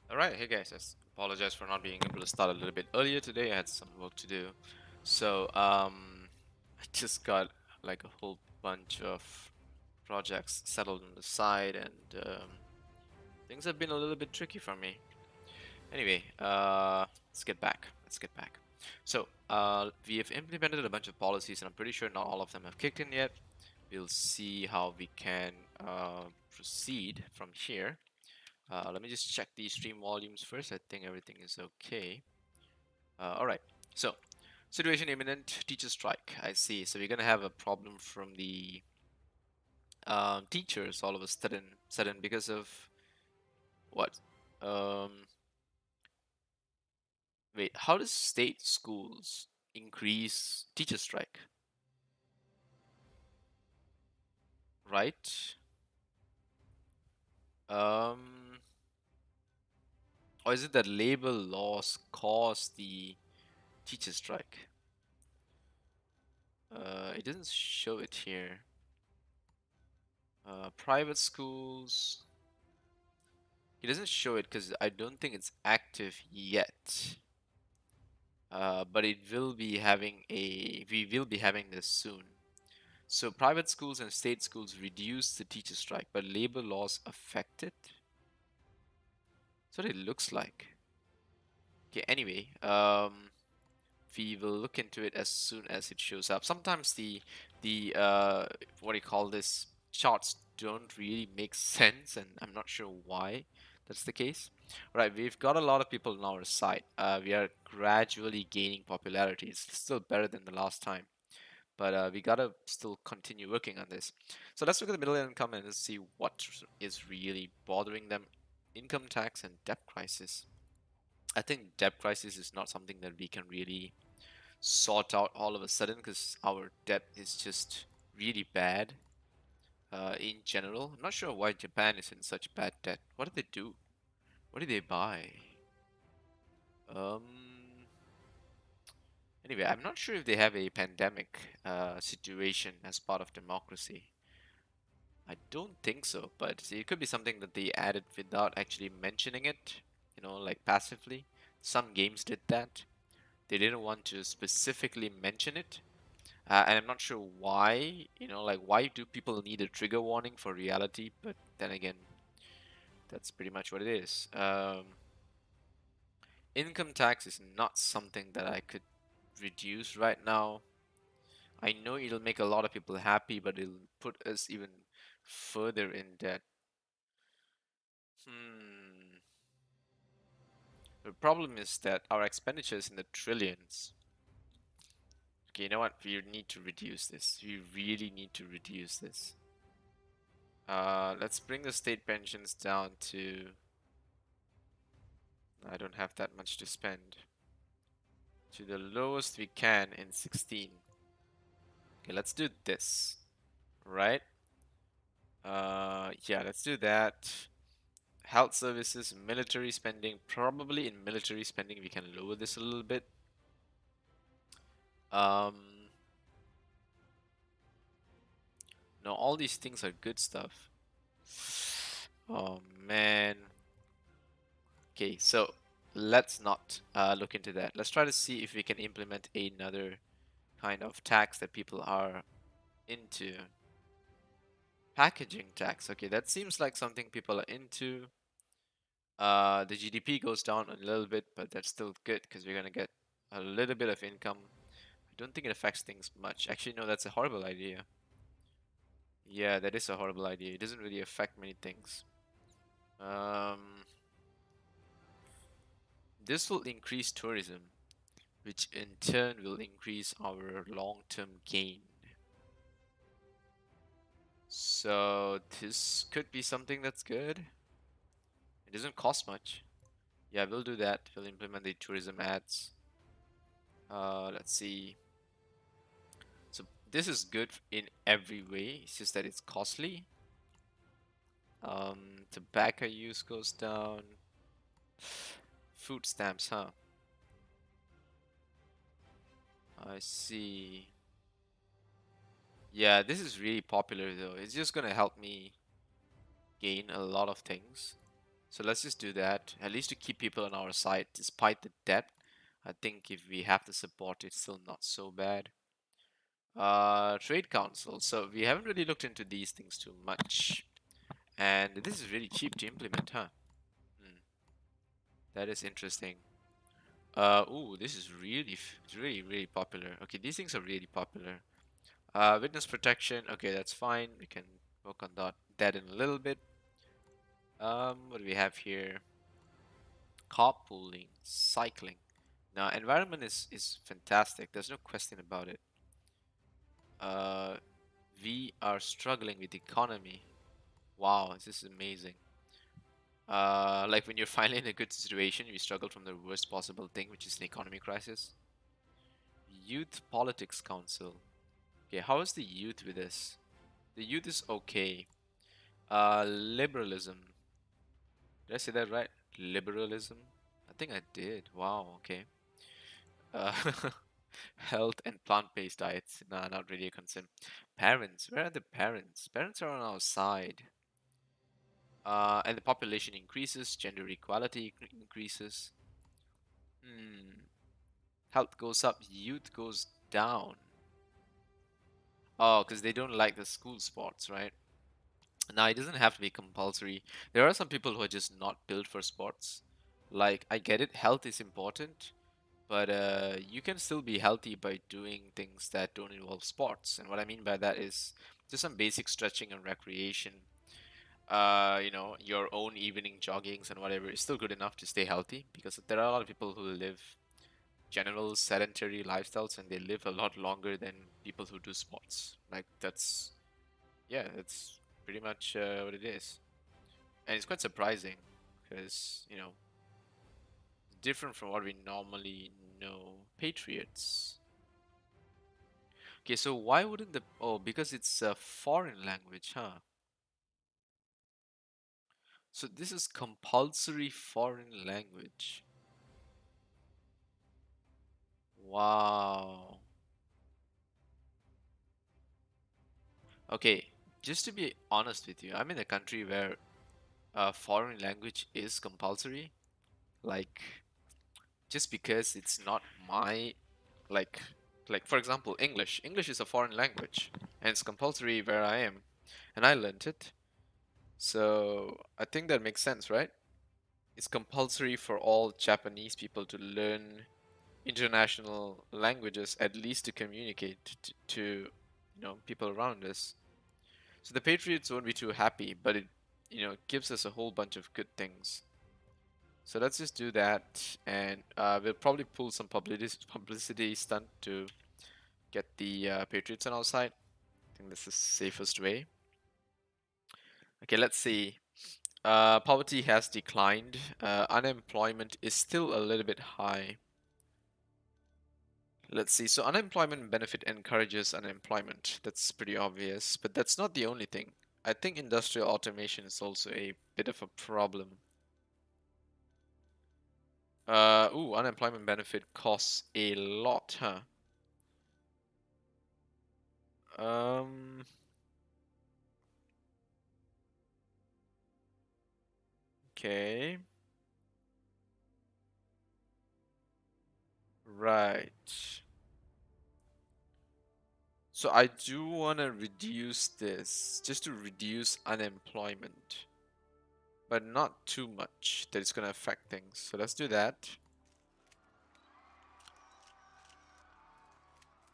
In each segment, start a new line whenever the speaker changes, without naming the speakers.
Alright, hey guys, I apologize for not being able to start a little bit earlier today. I had some work to do. So, I just got like a whole bunch of projects settled on the side, and things have been a little bit tricky for me. Anyway, let's get back. Let's get back. So, we have implemented a bunch of policies, and I'm pretty sure not all of them have kicked in yet. We'll see how we can proceed from here. Let me just check the stream volumes first. I think everything is okay. All right. So, situation imminent, teacher strike. I see. So we're gonna have a problem from the teachers all of a sudden because of what? Um, Wait. How does state schools increase teacher strike? Right? Um, or is it that labor laws cause the teacher strike? It doesn't show it here. Private schools. It doesn't show it because I don't think it's active yet. But it will be having we will be having this soon. So private schools and state schools reduce the teacher strike, but labor laws affect it. That's what it looks like. Okay, anyway, we will look into it as soon as it shows up. Sometimes the what do you call this, charts don't really make sense, and I'm not sure why that's the case. Right, we've got a lot of people on our side. We are gradually gaining popularity. It's still better than the last time, but we gotta still continue working on this. So let's look at the middle income and let's see what is really bothering them. Income tax and debt crisis. I think debt crisis is not something that we can really sort out all of a sudden because our debt is just really bad in general. I'm not sure why Japan is in such bad debt. What did they do? What did they buy? Um. Anyway, I'm not sure if they have a pandemic situation as part of democracy. I don't think so, but it could be something that they added without actually mentioning it, like passively. Some games did that. They didn't want to specifically mention it. And I'm not sure why, like why do people need a trigger warning for reality? But then again, that's pretty much what it is. Income tax is not something that I could reduce right now. I know it'll make a lot of people happy, but it'll put us even further in debt. Hmm. The problem is that our expenditure is in the trillions. Okay, you know what? We need to reduce this. We really need to reduce this. Let's bring the state pensions down to. I don't have that much to spend. To the lowest we can in 16. Okay, let's do this. Right? Yeah, let's do that. Health services, military spending. Probably in military spending, we can lower this a little bit. Um, no, all these things are good stuff. Oh man. Okay, so let's not look into that. Let's try to see if we can implement another kind of tax that people are into. Packaging tax. Okay, that seems like something people are into. The GDP goes down a little bit, but that's still good because we're gonna get a little bit of income. I don't think it affects things much. Actually, no, that's a horrible idea. Yeah, that is a horrible idea. It doesn't really affect many things. Um, this will increase tourism, which in turn will increase our long-term gain. So this could be something that's good. It doesn't cost much. Yeah, we'll do that. We'll implement the tourism ads. Let's see. So this is good in every way. It's just that it's costly. Tobacco use goes down. Food stamps, huh? I see. Yeah, this is really popular though. It's just gonna help me gain a lot of things. So let's just do that, at least to keep people on our side despite the debt. I think if we have the support, it's still not so bad. Trade Council. So we haven't really looked into these things too much. And this is really cheap to implement, huh? Hmm, that is interesting. Ooh, this is really popular. Okay, these things are really popular. Witness protection. Okay, that's fine. We can work on that in a little bit. What do we have here? Carpooling, cycling. Now, environment is fantastic. There's no question about it. Uh, we are struggling with economy. Wow, this is amazing. Like when you're finally in a good situation, we struggle from the worst possible thing, which is an economic crisis. Youth Politics Council. Okay, how is the youth with this? The youth is okay. Liberalism. Did I say that right? Liberalism? I think I did. Wow, okay. Uh, health and plant-based diets. Nah, not really a concern. Parents, where are the parents? Parents are on our side. And the population increases, gender equality increases. Hmm. Health goes up, youth goes down. Oh, because they don't like the school sports, right? Now, it doesn't have to be compulsory. There are some people who are just not built for sports. Like, I get it, health is important, but you can still be healthy by doing things that don't involve sports. And what I mean by that is just some basic stretching and recreation. Your own evening joggings and whatever is still good enough to stay healthy because there are a lot of people who live general sedentary lifestyles and they live a lot longer than people who do sports. Like yeah, that's pretty much what it is. And it's quite surprising because, different from what we normally know. Patriots. Okay, so why wouldn't oh, because it's a foreign language, huh? So this is compulsory foreign language. Wow. Okay, just to be honest with you, I'm in a country where foreign language is compulsory. Like, just because it's not my like for example, English. English is a foreign language and it's compulsory where I am, and I learned it. So I think that makes sense, right? It's compulsory for all Japanese people to learn international languages, at least to communicate to people around us. So the Patriots won't be too happy, but it gives us a whole bunch of good things. So let's just do that, and we'll probably pull some publicity stunt to get the Patriots on our side. I think this is the safest way. Okay, let's see. Poverty has declined. Unemployment is still a little bit high. Let's see. So unemployment benefit encourages unemployment. That's pretty obvious, but that's not the only thing. I think industrial automation is also a bit of a problem. Unemployment benefit costs a lot, huh? Um, okay. Right. So I do want to reduce this just to reduce unemployment, but not too much that it's going to affect things. So let's do that.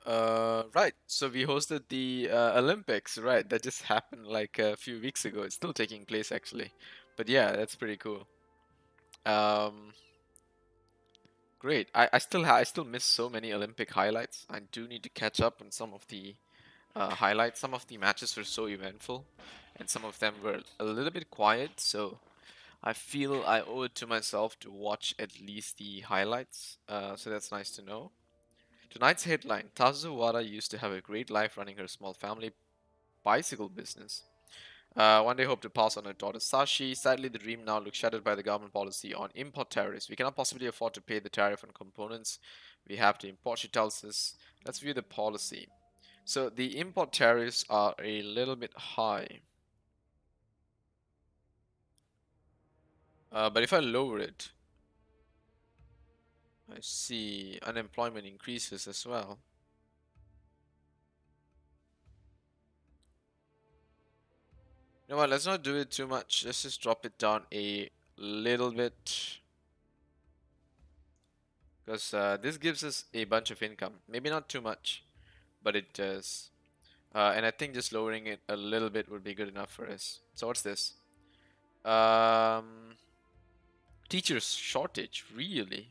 Right. So we hosted the Olympics, right? That just happened like a few weeks ago. It's still taking place actually. But yeah, that's pretty cool. Um, Great. I still miss so many Olympic highlights. I do need to catch up on some of the highlights. Some of the matches were so eventful, and some of them were a little bit quiet. So I feel I owe it to myself to watch at least the highlights. So that's nice to know. Tonight's headline: Tazu Wada used to have a great life running her small family bicycle business. One day hope to pass on her daughter Sashi. Sadly, the dream now looks shattered by the government policy on import tariffs. We cannot possibly afford to pay the tariff on components we have to import, she tells us. Let's view the policy. So the import tariffs are a little bit high. But if I lower it, I see unemployment increases as well. You know what? Let's not do it too much. Let's just drop it down a little bit. Because this gives us a bunch of income. Maybe not too much, but it does. And I think just lowering it a little bit would be good enough for us. So what's this? Um, Teachers shortage, really?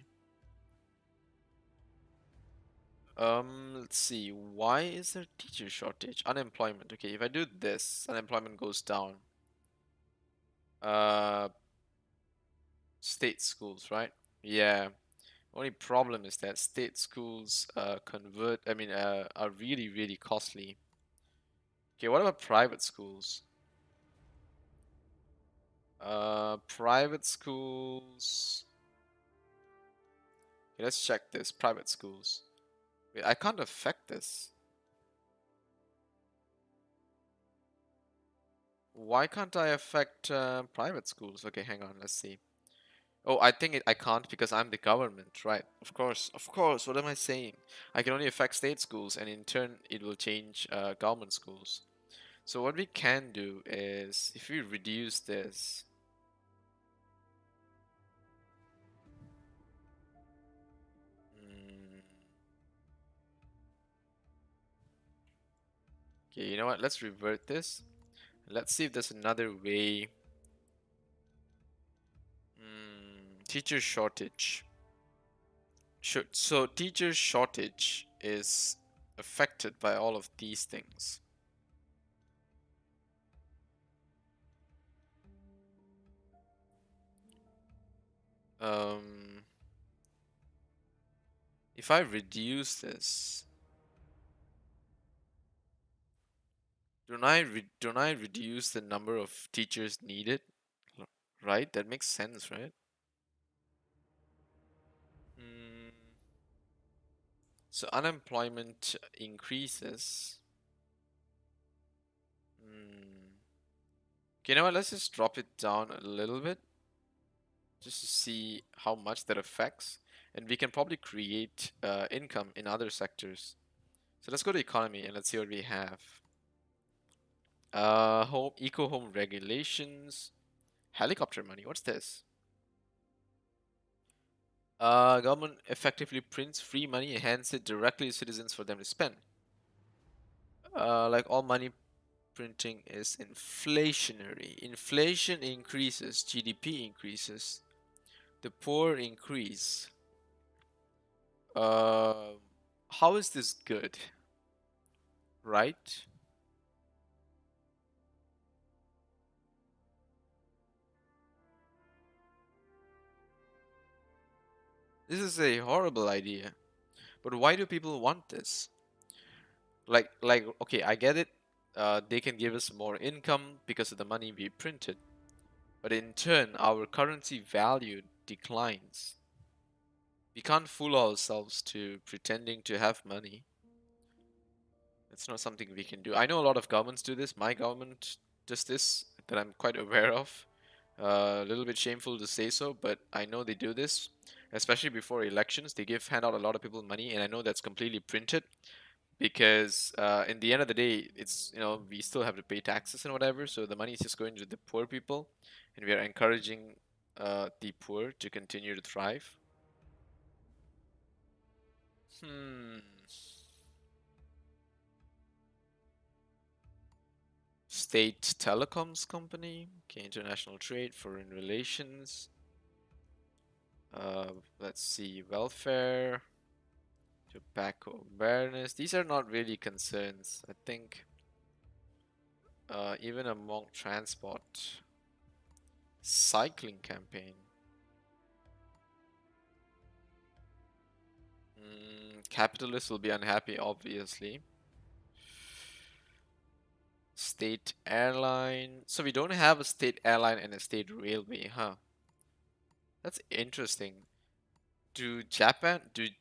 Let's see. Why is there teacher shortage? Unemployment. Okay, if I do this, unemployment goes down. Uh, State schools, right? Yeah. Only problem is that state schools are really, really costly. Okay, what about private schools? Private schools. Okay, let's check this. Private schools. Wait, I can't affect this. Why can't I affect private schools? Okay, hang on. Let's see. Oh, I can't because I'm the government, right? Of course, of course. What am I saying? I can only affect state schools, and in turn, it will change government schools. So what we can do is, if we reduce this, mm, okay, you know what? Let's revert this. Let's see if there's another way. Teacher shortage. So teacher shortage is affected by all of these things. Um, if I reduce this, don't I reduce the number of teachers needed? Right? That makes sense, right? Mm, so unemployment increases. Mm. Okay, you know what? Let's just drop it down a little bit just to see how much that affects. And we can probably create income in other sectors. So let's go to economy and let's see what we have. Eco home regulations, helicopter money. What's this? Government effectively prints free money and hands it directly to citizens for them to spend. Like all money printing is inflationary. Inflation increases, GDP increases, the poor increase. Uh, how is this good? Right? This is a horrible idea. But why do people want this? Okay, I get it. They can give us more income because of the money we printed. But in turn, our currency value declines. We can't fool ourselves to pretending to have money. It's not something we can do. I know a lot of governments do this. My government does this that I'm quite aware of. A little bit shameful to say so, but I know they do this, especially before elections. They hand out a lot of people money, and I know that's completely printed because in the end of the day, it's we still have to pay taxes and whatever. So the money is just going to the poor people, and we are encouraging the poor to continue to thrive. Hmm. State telecoms company. Okay, international trade, foreign relations. Let's see, welfare, tobacco awareness. These are not really concerns. I think even among transport, cycling campaign. Capitalists will be unhappy, obviously. State airline. So we don't have a state airline and a state railway, huh? That's interesting. Do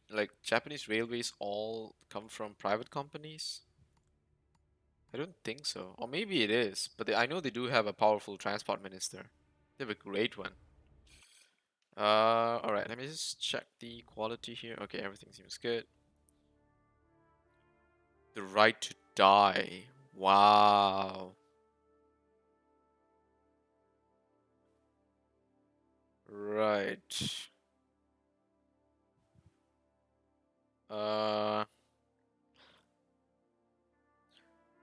like Japanese railways all come from private companies? I don't think so. Or maybe it is, but I know they do have a powerful transport minister. They have a great one. All right. Let me just check the quality here. Okay, everything seems good. The right to die. Wow. Right. Uh,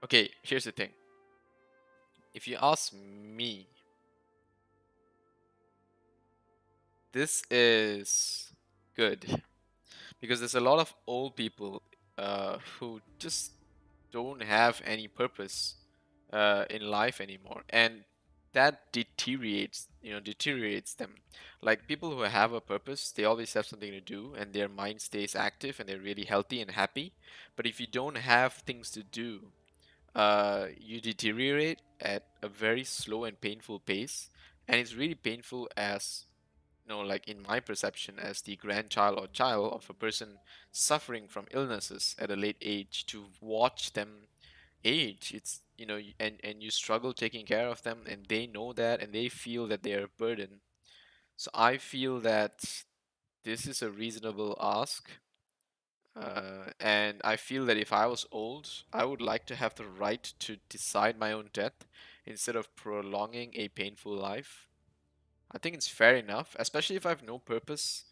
okay, here's the thing. If you ask me, this is good because there's a lot of old people who just don't have any purpose in life anymore, and that deteriorates them. Like people who have a purpose, they always have something to do, and their mind stays active, and they're really healthy and happy. But if you don't have things to do, you deteriorate at a very slow and painful pace, and it's really painful as like in my perception as the grandchild or child of a person suffering from illnesses at a late age to watch them age. It's and you struggle taking care of them, and they know that, and they feel that they are a burden. So I feel that this is a reasonable ask. And I feel that if I was old, I would like to have the right to decide my own death instead of prolonging a painful life. I think it's fair enough, especially if I have no purpose.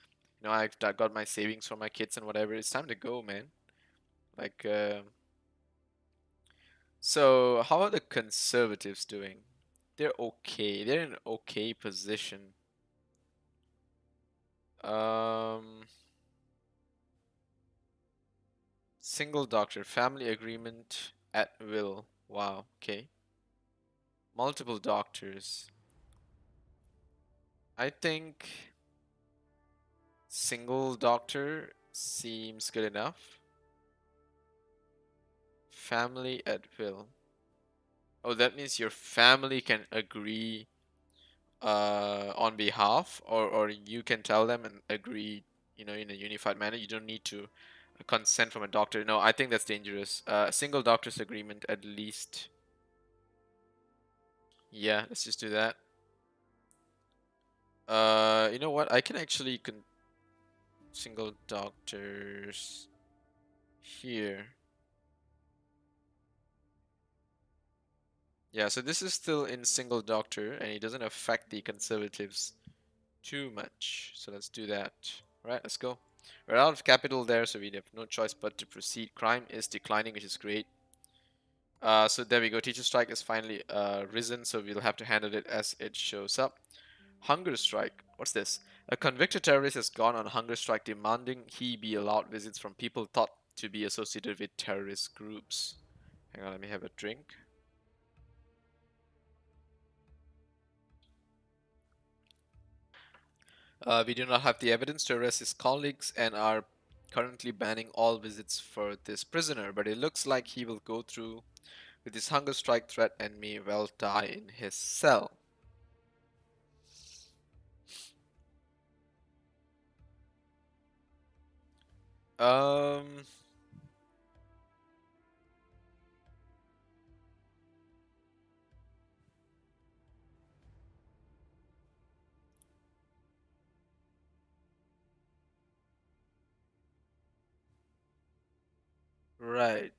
Got my savings for my kids and whatever. It's time to go, man. Like, so how are the conservatives doing? They're okay. They're in an okay position. Um, Single doctor, family agreement at will. Wow, okay. Multiple doctors. I think single doctor seems good enough. Family at will. Oh, that means your family can agree on behalf, or you can tell them and agree, in a unified manner. You don't need to consent from a doctor. No, I think that's dangerous. Single doctor's agreement at least. Yeah, let's just do that. You know what? I can actually single doctors here. Yeah, so this is still in single doctor, and it doesn't affect the conservatives too much. So let's do that. All right, let's go. We're out of capital there, so we have no choice but to proceed. Crime is declining, which is great. So there we go. Teacher strike is finally risen, so we'll have to handle it as it shows up. Hunger strike. What's this? A convicted terrorist has gone on hunger strike demanding he be allowed visits from people thought to be associated with terrorist groups. Hang on, let me have a drink. We do not have the evidence to arrest his colleagues and are currently banning all visits for this prisoner, but it looks like he will go through with his hunger strike threat and may well die in his cell. Um, right.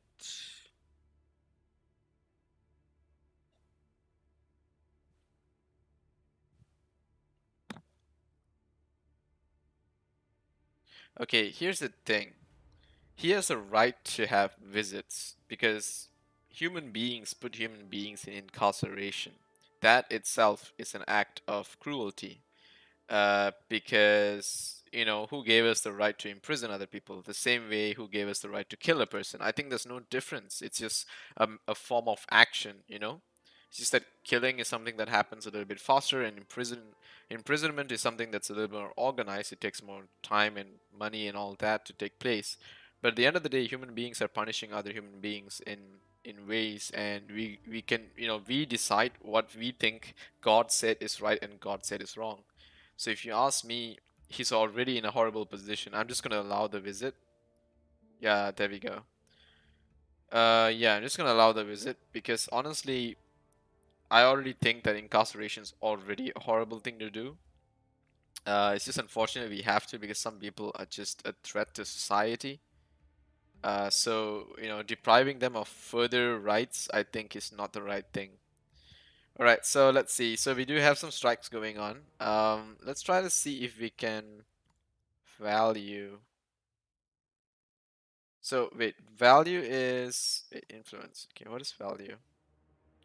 Okay, here's the thing. He has a right to have visits because human beings put human beings in incarceration. That itself is an act of cruelty. Because who gave us the right to imprison other people? The same way who gave us the right to kill a person. I think there's no difference. It's just a form of action. It's just that killing is something that happens a little bit faster, and imprisonment is something that's a little more organized. It takes more time and money and all that to take place. But at the end of the day, human beings are punishing other human beings in ways, and we can we decide what we think God said is right and God said is wrong. So if you ask me, he's already in a horrible position. I'm just gonna allow the visit. Yeah, there we go. Yeah, I'm just gonna allow the visit because honestly, I already think that incarceration is already a horrible thing to do. It's just unfortunate we have to because some people are just a threat to society. So, depriving them of further rights, I think, is not the right thing. All right, so let's see. So we do have some strikes going on. Let's try to see if we can value. So wait, value is wait, influence. Okay, what is value?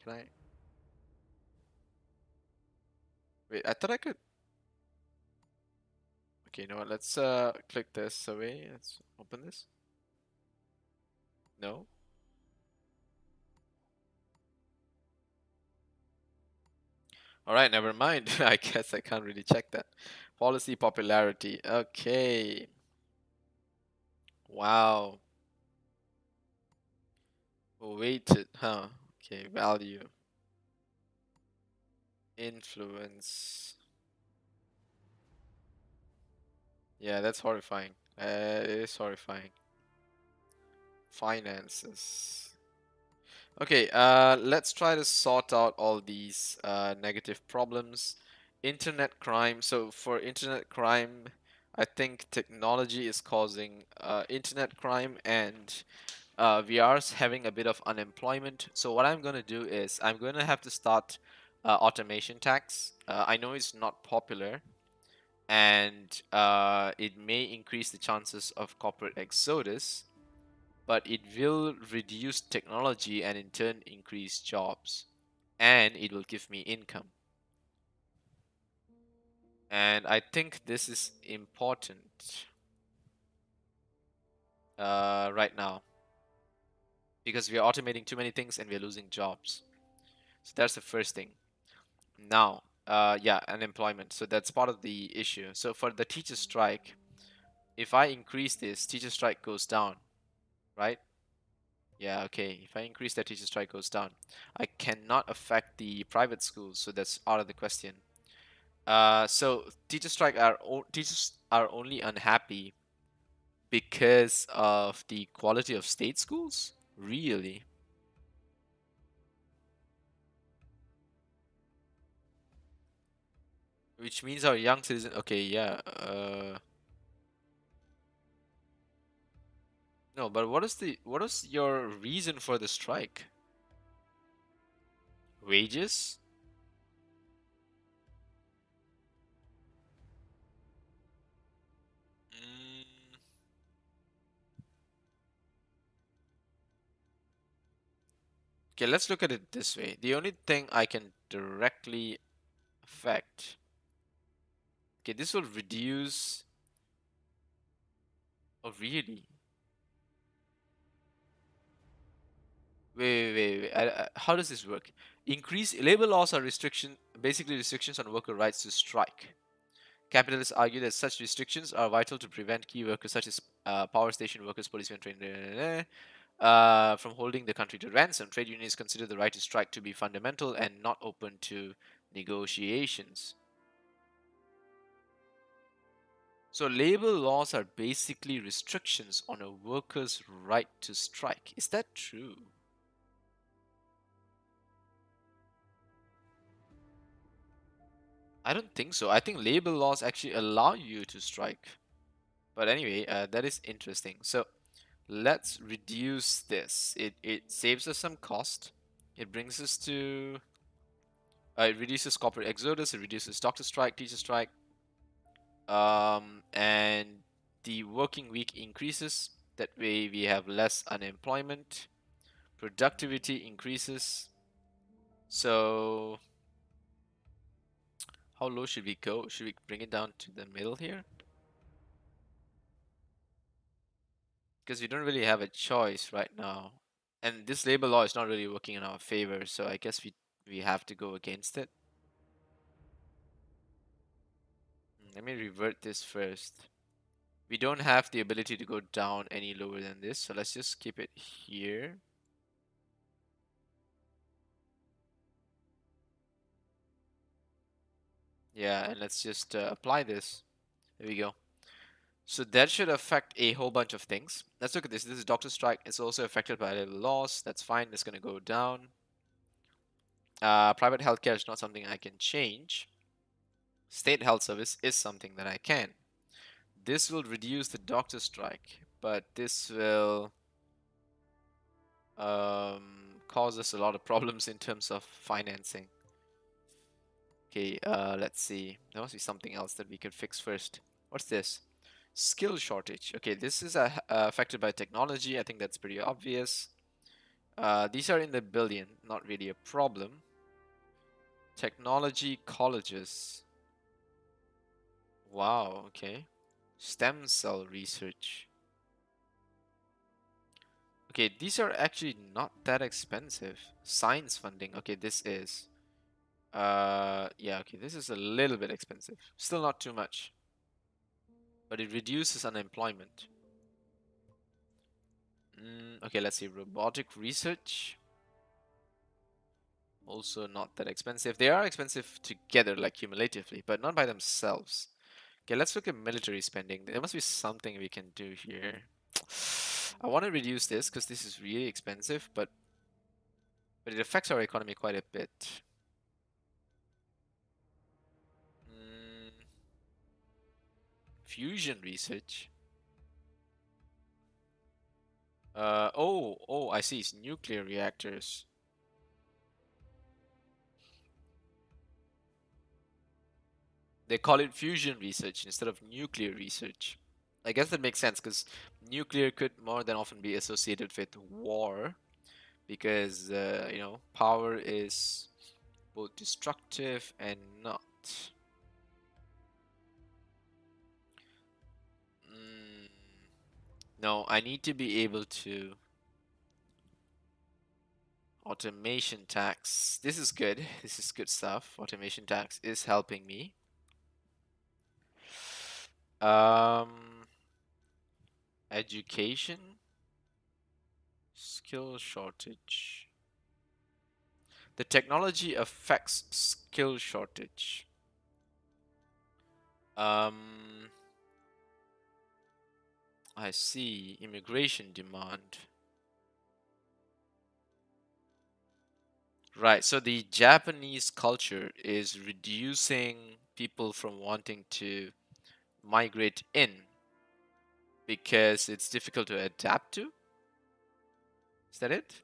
Can I wait? I thought I could. Okay, you know what? Let's click this away. Let's open this. No. All right, never mind. I guess I can't really check that. Policy popularity. Okay. Wow. Weighted, huh? Okay, value. Influence. Yeah, that's horrifying. It is horrifying. Finances. Okay, let's try to sort out all these negative problems. Internet crime. So for internet crime, I think technology is causing internet crime, and we are having a bit of unemployment. So what I'm going to do is I'm going to have to start automation tax. I know it's not popular, and it may increase the chances of corporate exodus, but it will reduce technology and in turn increase jobs, and it will give me income. And I think this is important right now because we are automating too many things and we are losing jobs. So that's the first thing. Now, yeah, unemployment. So that's part of the issue. So for the teacher strike, if I increase this, teacher strike goes down, right? Yeah, okay. If I increase that, teacher strike goes down. I cannot affect the private schools, so that's out of the question. So teachers are only unhappy because of the quality of state schools? Really? Which means our young citizen. Okay, yeah. No, but what is your reason for the strike? Wages? Mm, okay, let's look at it this way. The only thing I can directly affect. Okay, this will reduce. Oh, really? Wait. How does this work? Increase labor laws are basically restrictions on worker rights to strike. Capitalists argue that such restrictions are vital to prevent key workers such as power station workers, policemen, trained, from holding the country to ransom. Trade unions consider the right to strike to be fundamental and not open to negotiations. So labor laws are basically restrictions on a worker's right to strike. Is that true? I don't think so. I think labor laws actually allow you to strike. But anyway, that is interesting. So let's reduce this. It saves us some cost. It brings us to it reduces corporate exodus. It reduces doctor strike, teacher strike, and the working week increases. That way, we have less unemployment. Productivity increases. So, how low should we go? Should we bring it down to the middle here? Because we don't really have a choice right now. And this labor law is not really working in our favor, so I guess we have to go against it. Let me revert this first. We don't have the ability to go down any lower than this, so let's just keep it here. Yeah, and let's just apply this. There we go. So that should affect a whole bunch of things. Let's look at this. This is doctor strike. It's also affected by labor laws. That's fine. It's going to go down. Private healthcare is not something I can change. State health service is something that I can. This will reduce the doctor strike, but this will cause us a lot of problems in terms of financing. Okay, let's see. There must be something else that we can fix first. What's this? Skill shortage. Okay, this is affected by technology. I think that's pretty obvious. These are in the billion, not really a problem. Technology colleges. Wow, okay. Stem cell research. Okay, these are actually not that expensive. Science funding. Okay, this is. Yeah, okay, this is a little bit expensive. Still not too much. But it reduces unemployment. Okay, let's see. Robotic research. Also not that expensive. They are expensive together, like cumulatively, but not by themselves. Okay, let's look at military spending. There must be something we can do here. I want to reduce this because this is really expensive, but it affects our economy quite a bit. Fusion research. Oh, I see. It's nuclear reactors. They call it fusion research instead of nuclear research. I guess that makes sense because nuclear could more than often be associated with war because, power is both destructive and not. Mm, no, I need to be able to. Automation tax. This is good. This is good stuff. Automation tax is helping me. Um, Education. Skill shortage. The technology affects skill shortage. Um, I see. Immigration demand. Right, so the Japanese culture is reducing people from wanting to migrate in because it's difficult to adapt to. Is that it?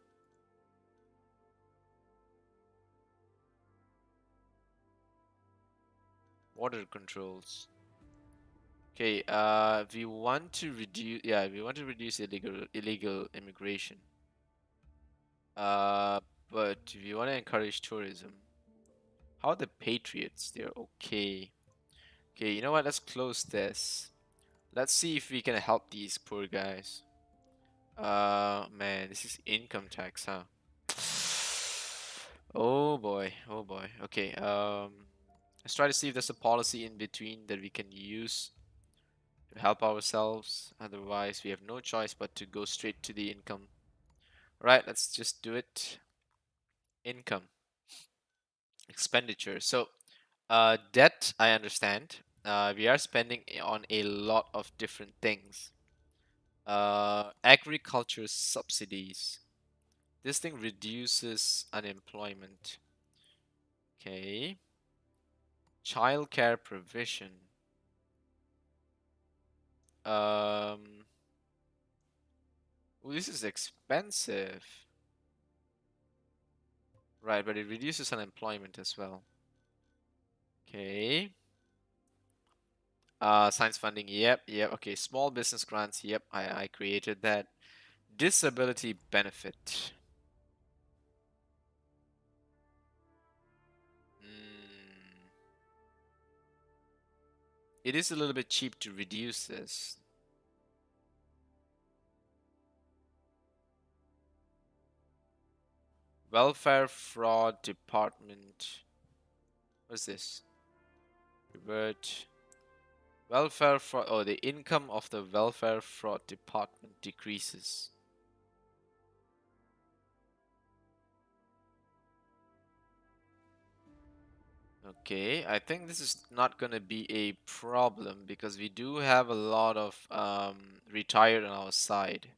Border controls. Okay, we want to reduce illegal immigration. Uh, but we want to encourage tourism. How are the Patriots? They're okay. Okay, you know what? Let's close this. Let's see if we can help these poor guys. Man, this is income tax, huh? Oh boy, oh boy. Okay, let's try to see if there's a policy in between that we can use to help ourselves. Otherwise, we have no choice but to go straight to the income. Right, let's just do it. Income, expenditure. So, debt, I understand. We are spending on a lot of different things. Agriculture subsidies. This thing reduces unemployment. Okay. Childcare provision. Um, this is expensive. Right, but it reduces unemployment as well. Okay. Science funding, yep. Okay, small business grants, yep. I created that. Disability benefit. Mm, it is a little bit cheap to reduce this. Welfare fraud department. What's this? Revert. Welfare fraud. Oh, the income of the welfare fraud department decreases. Okay, I think this is not going to be a problem because we do have a lot of retired on our side.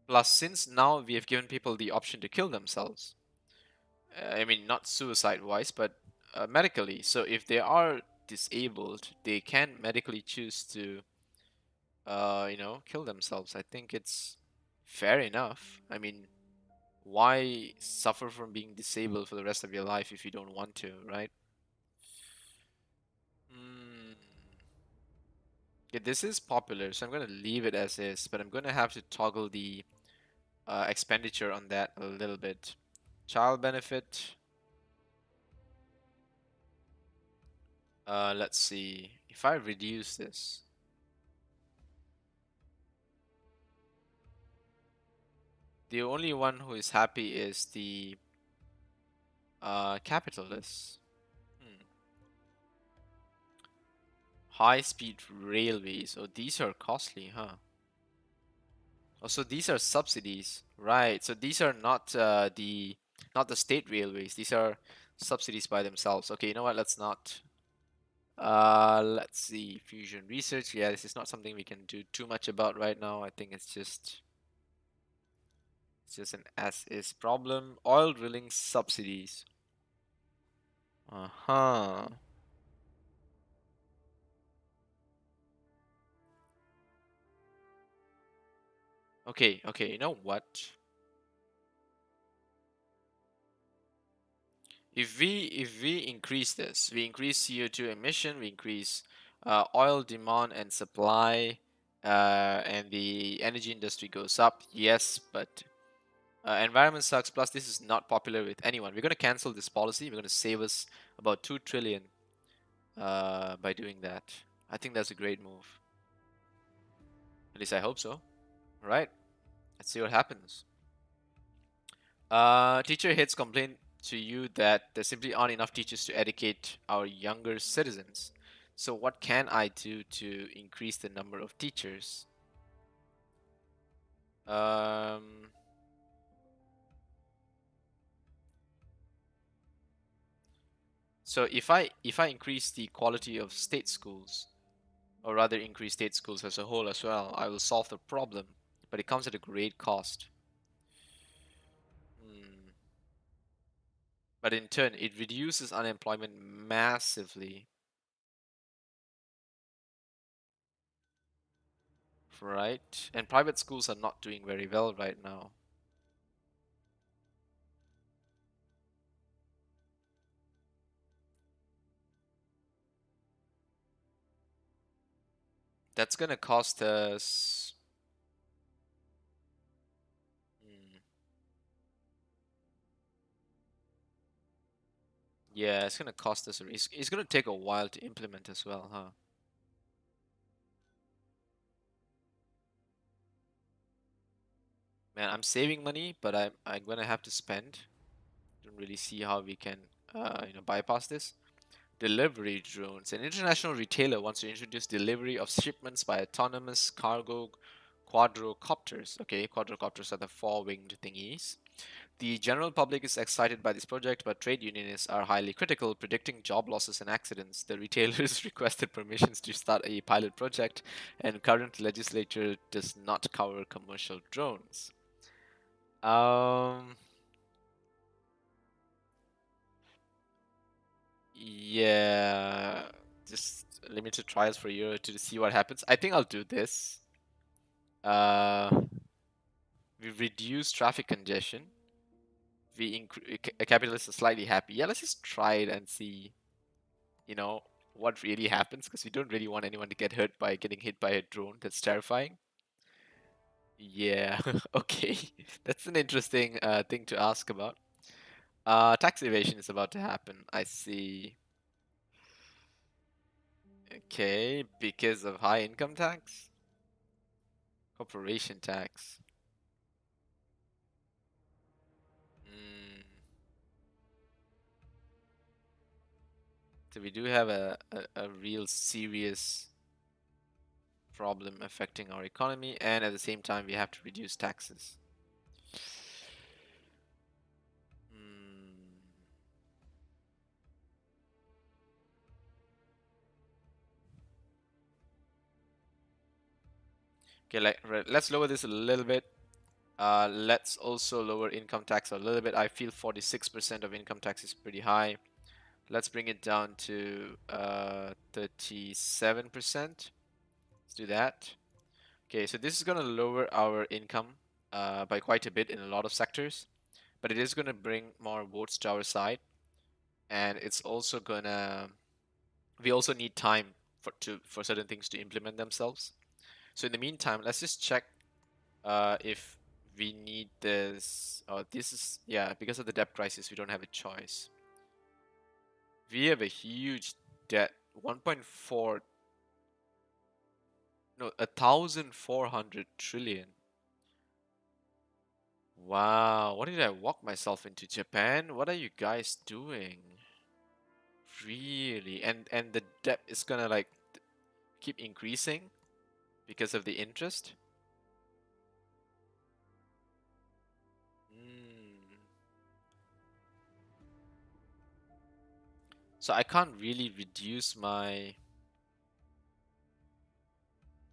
Plus, since now we have given people the option to kill themselves, I mean, not suicide-wise, but medically. So if they are disabled, they can medically choose to, kill themselves. I think it's fair enough. I mean, why suffer from being disabled for the rest of your life if you don't want to, right? Mm. Yeah, this is popular, so I'm gonna leave it as is, but I'm gonna have to toggle the expenditure on that a little bit. Child benefit. Let's see. If I reduce this, the only one who is happy is the capitalist. Hmm. High-speed railways. Oh, these are costly, huh? Oh, so these are subsidies, right? So these are not the state railways. These are subsidies by themselves. Okay, you know what? Let's not. Let's see. Fusion research. Yeah, this is not something we can do too much about right now. I think it's just an as is problem. Oil drilling subsidies. Uh-huh. Okay, okay. You know what? If we increase this, we increase CO2 emission, we increase oil demand and supply, and the energy industry goes up. Yes, but environment sucks. Plus, this is not popular with anyone. We're going to cancel this policy. We're going to save us about 2 trillion by doing that. I think that's a great move. At least I hope so. All right, let's see what happens. Teacher hits complain to you that there simply aren't enough teachers to educate our younger citizens. So what can I do to increase the number of teachers? Um, so if I increase the quality of state schools, or rather increase state schools as a whole as well, I will solve the problem. But it comes at a great cost. Hmm. But in turn, it reduces unemployment massively, right? And private schools are not doing very well right now. That's gonna cost us. Hmm, yeah, it's gonna cost us. It's gonna take a while to implement as well, huh? Man, I'm saving money, but I'm gonna have to spend. Don't really see how we can, bypass this. Delivery drones. An international retailer wants to introduce delivery of shipments by autonomous cargo quadrocopters. Okay, quadrocopters are the four-winged thingies. The general public is excited by this project, but trade unionists are highly critical, predicting job losses and accidents. The retailers requested permissions to start a pilot project, and current legislature does not cover commercial drones. Um, yeah, just limited trials for a year to see what happens. I think I'll do this. Uh, we reduce traffic congestion. Capitalists are slightly happy. Yeah, let's just try it and see you know, what really happens because we don't really want anyone to get hurt by getting hit by a drone. That's terrifying. Yeah, okay. That's an interesting thing to ask about. Tax evasion is about to happen. I see. Okay, because of high income tax, corporation tax. Mm, so we do have a real serious problem affecting our economy, and at the same time, we have to reduce taxes. Mm. Okay, let's lower this a little bit. Let's also lower income tax a little bit. I feel 46% of income tax is pretty high. Let's bring it down to 37%. Let's do that. Okay, so this is gonna lower our income by quite a bit in a lot of sectors, but it is gonna bring more votes to our side, and it's also gonna. We also need time for certain things to implement themselves. So in the meantime, let's just check if we need this. Oh, this is, yeah, because of the debt crisis, we don't have a choice. We have a huge debt, 1.4, no, 1,400 trillion. Wow, what did I walk myself into? Japan? What are you guys doing? Really? And the debt is gonna like keep increasing because of the interest? Hmm. So I can't really reduce my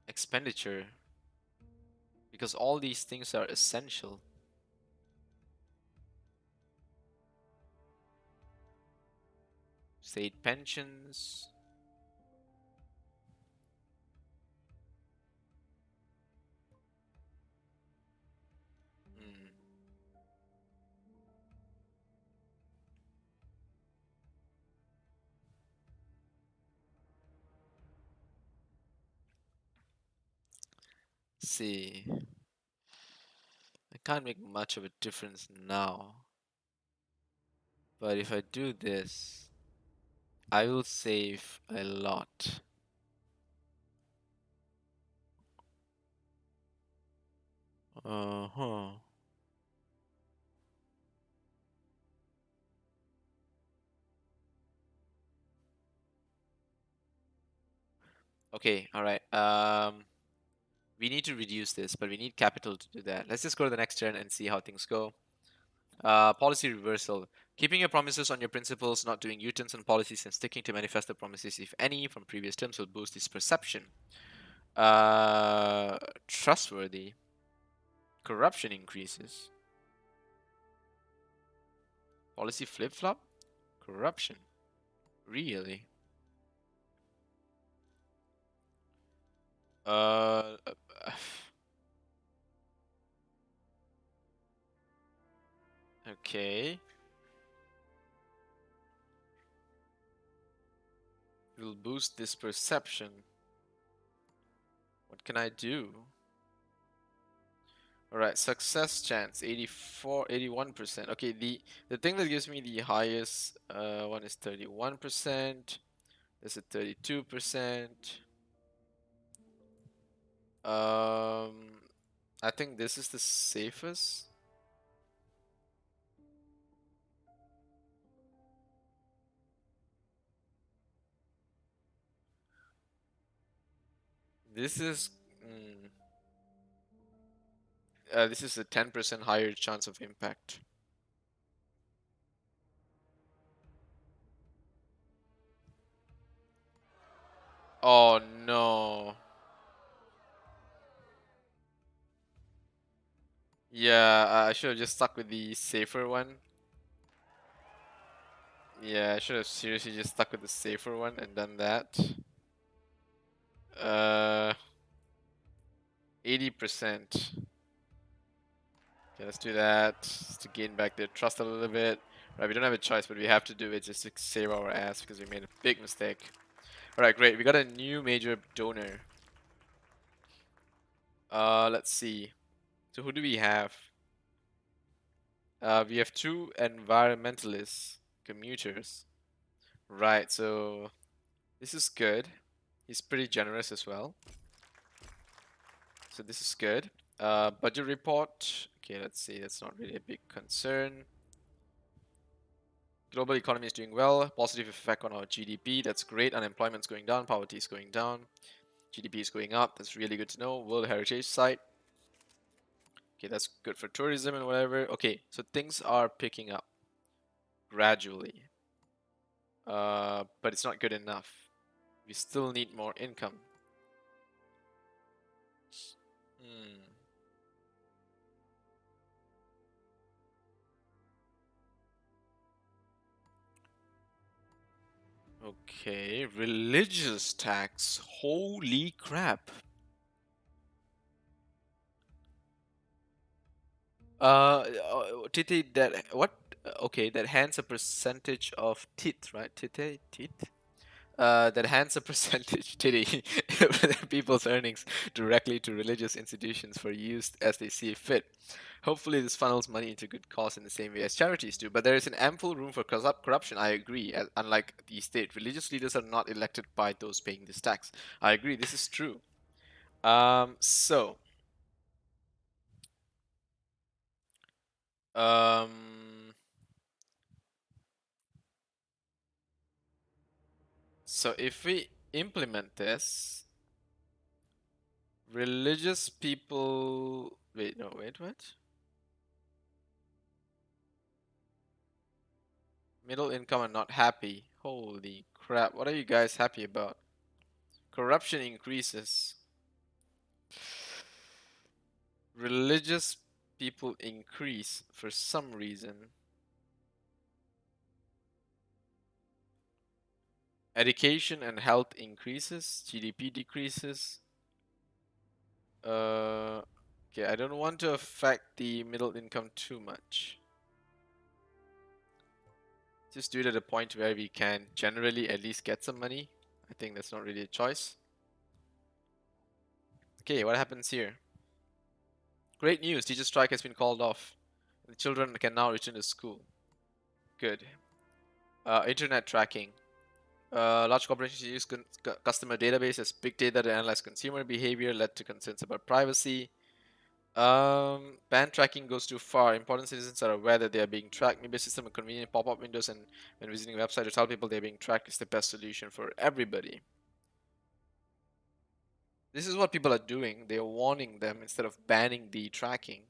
expenditure because all these things are essential. State pensions. Hmm. See, I can't make much of a difference now, but if I do this, I will save a lot. Uh-huh. Okay, all right. We need to reduce this, but we need capital to do that. Let's just go to the next turn and see how things go. Policy reversal. Keeping your promises on your principles, not doing U-turns on policies, and sticking to manifesto promises, if any, from previous terms will boost this perception. Trustworthy. Corruption increases. Policy flip-flop? Corruption. Really? Uh, okay. Will boost this perception. What can I do? Alright, success chance 84, 81%. Okay, the thing that gives me the highest one is 31%. There's a 32%. Um, I think this is the safest. This is this is a 10% higher chance of impact. Oh no. Yeah, I should have just stuck with the safer one. Yeah, I should have seriously just stuck with the safer one and done that. Uh, 80%. Okay, let's do that just to gain back their trust a little bit. Right, we don't have a choice, but we have to do it just to save our ass because we made a big mistake. Alright, great. We got a new major donor. Let's see. So who do we have? We have two environmentalists, commuters. Right, so this is good. He's pretty generous as well. So this is good. Budget report. Okay, let's see. That's not really a big concern. Global economy is doing well. Positive effect on our GDP. That's great. Unemployment's going down. Poverty is going down. GDP is going up. That's really good to know. World Heritage Site. Okay, that's good for tourism and whatever. Okay, so things are picking up gradually. But it's not good enough. We still need more income. Hmm. Okay, religious tax. Holy crap. Titi, that what? Okay, that hands a percentage of teeth, right? Titi, teeth. That hands a percentage, titty, people's earnings directly to religious institutions for use as they see fit. Hopefully, this funnels money into good cause in the same way as charities do. But there is an ample room for corruption. I agree. Unlike the state, religious leaders are not elected by those paying this tax. I agree. This is true. Um, so, um, so if we implement this, religious people. Wait, no, wait, what? Middle income are not happy. Holy crap. What are you guys happy about? Corruption increases. Religious people increase for some reason. Education and health increases. GDP decreases. Okay, I don't want to affect the middle income too much. Just do it at a point where we can generally at least get some money. I think that's not really a choice. Okay, what happens here? Great news, teacher strike has been called off. The children can now return to school. Good. Internet tracking. Large corporations use customer database as big data to analyze consumer behavior, led to concerns about privacy. Ban tracking goes too far. Important citizens are aware that they are being tracked. Maybe a system of convenient pop-up windows and when visiting a website to tell people they're being tracked is the best solution for everybody. This is what people are doing. They are warning them instead of banning the tracking.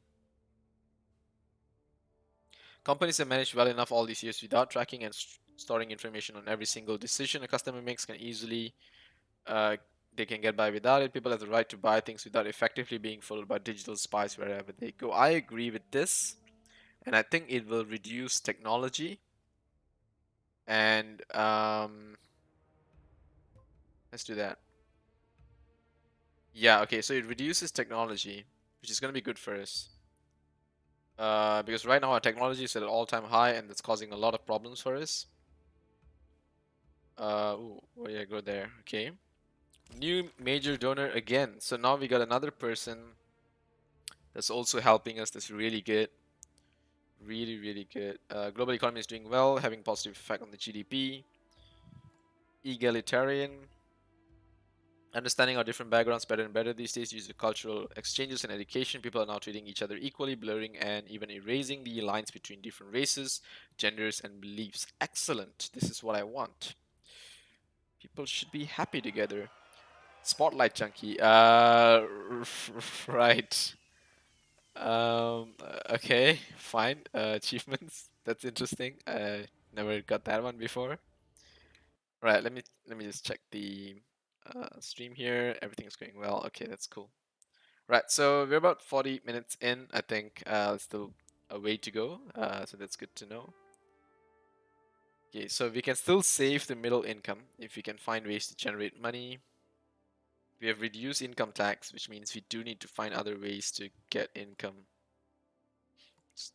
Companies have managed well enough all these years without tracking and storing information on every single decision a customer makes can easily uh, they can get by without it. People have the right to buy things without effectively being followed by digital spies wherever they go. I agree with this, and I think it will reduce technology. And let's do that. Yeah, okay, so it reduces technology, which is going to be good for us. Because right now our technology is at an all-time high, and that's causing a lot of problems for us. Ooh, oh yeah, go there. Okay. New major donor again. So now we got another person that's also helping us. That's really good. Really, really good. Global economy is doing well, having positive effect on the GDP. Egalitarian. Understanding our different backgrounds better and better these days due to cultural exchanges and education. People are now treating each other equally, blurring and even erasing the lines between different races, genders, and beliefs. Excellent. This is what I want. People should be happy together. Spotlight Chunky. Right. Okay, fine. Achievements. That's interesting. I never got that one before. Right, let me just check the stream here. Everything's going well. Okay, that's cool. Right, so we're about 40 minutes in. I think still a way to go. So that's good to know. Okay, so we can still save the middle income if we can find ways to generate money. We have reduced income tax, which means we do need to find other ways to get income.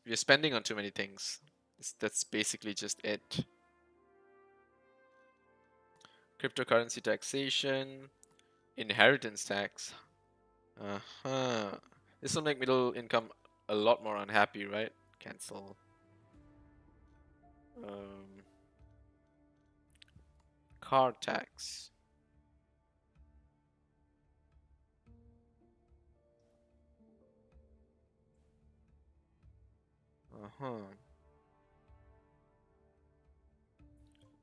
We're spending on too many things. That's basically just it. Cryptocurrency taxation, inheritance tax. Uh-huh. This will make middle income a lot more unhappy, right? Cancel. Um, car tax. Uh-huh.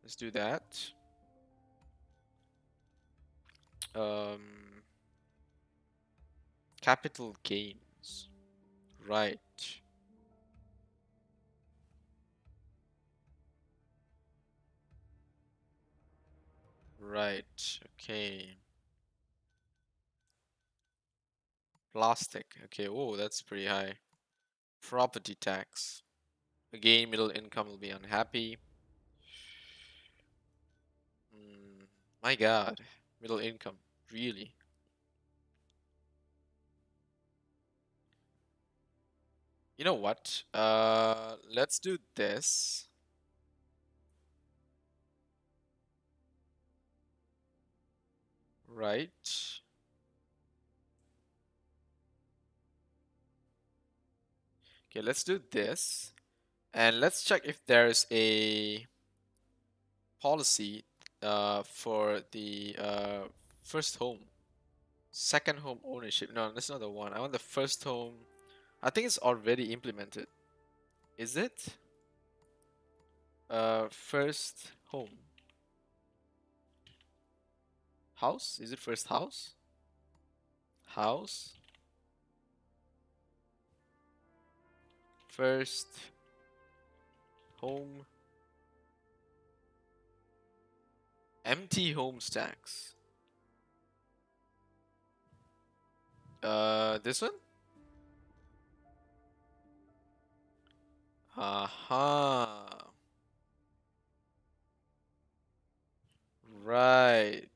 Let's do that. Um, capital gains. Right. Right. Okay. Plastic. Okay. Oh, that's pretty high. Property tax. Again, middle income will be unhappy. My God, middle income, really? You know what? Let's do this, right? Okay, let's do this, and let's check if there's a policy for the first home. Second home ownership. No, that's not the one. I want the first home. I think it's already implemented. Is it? First home. House? Is it first house? House. First home. Empty homes tax. This one? Aha. Right.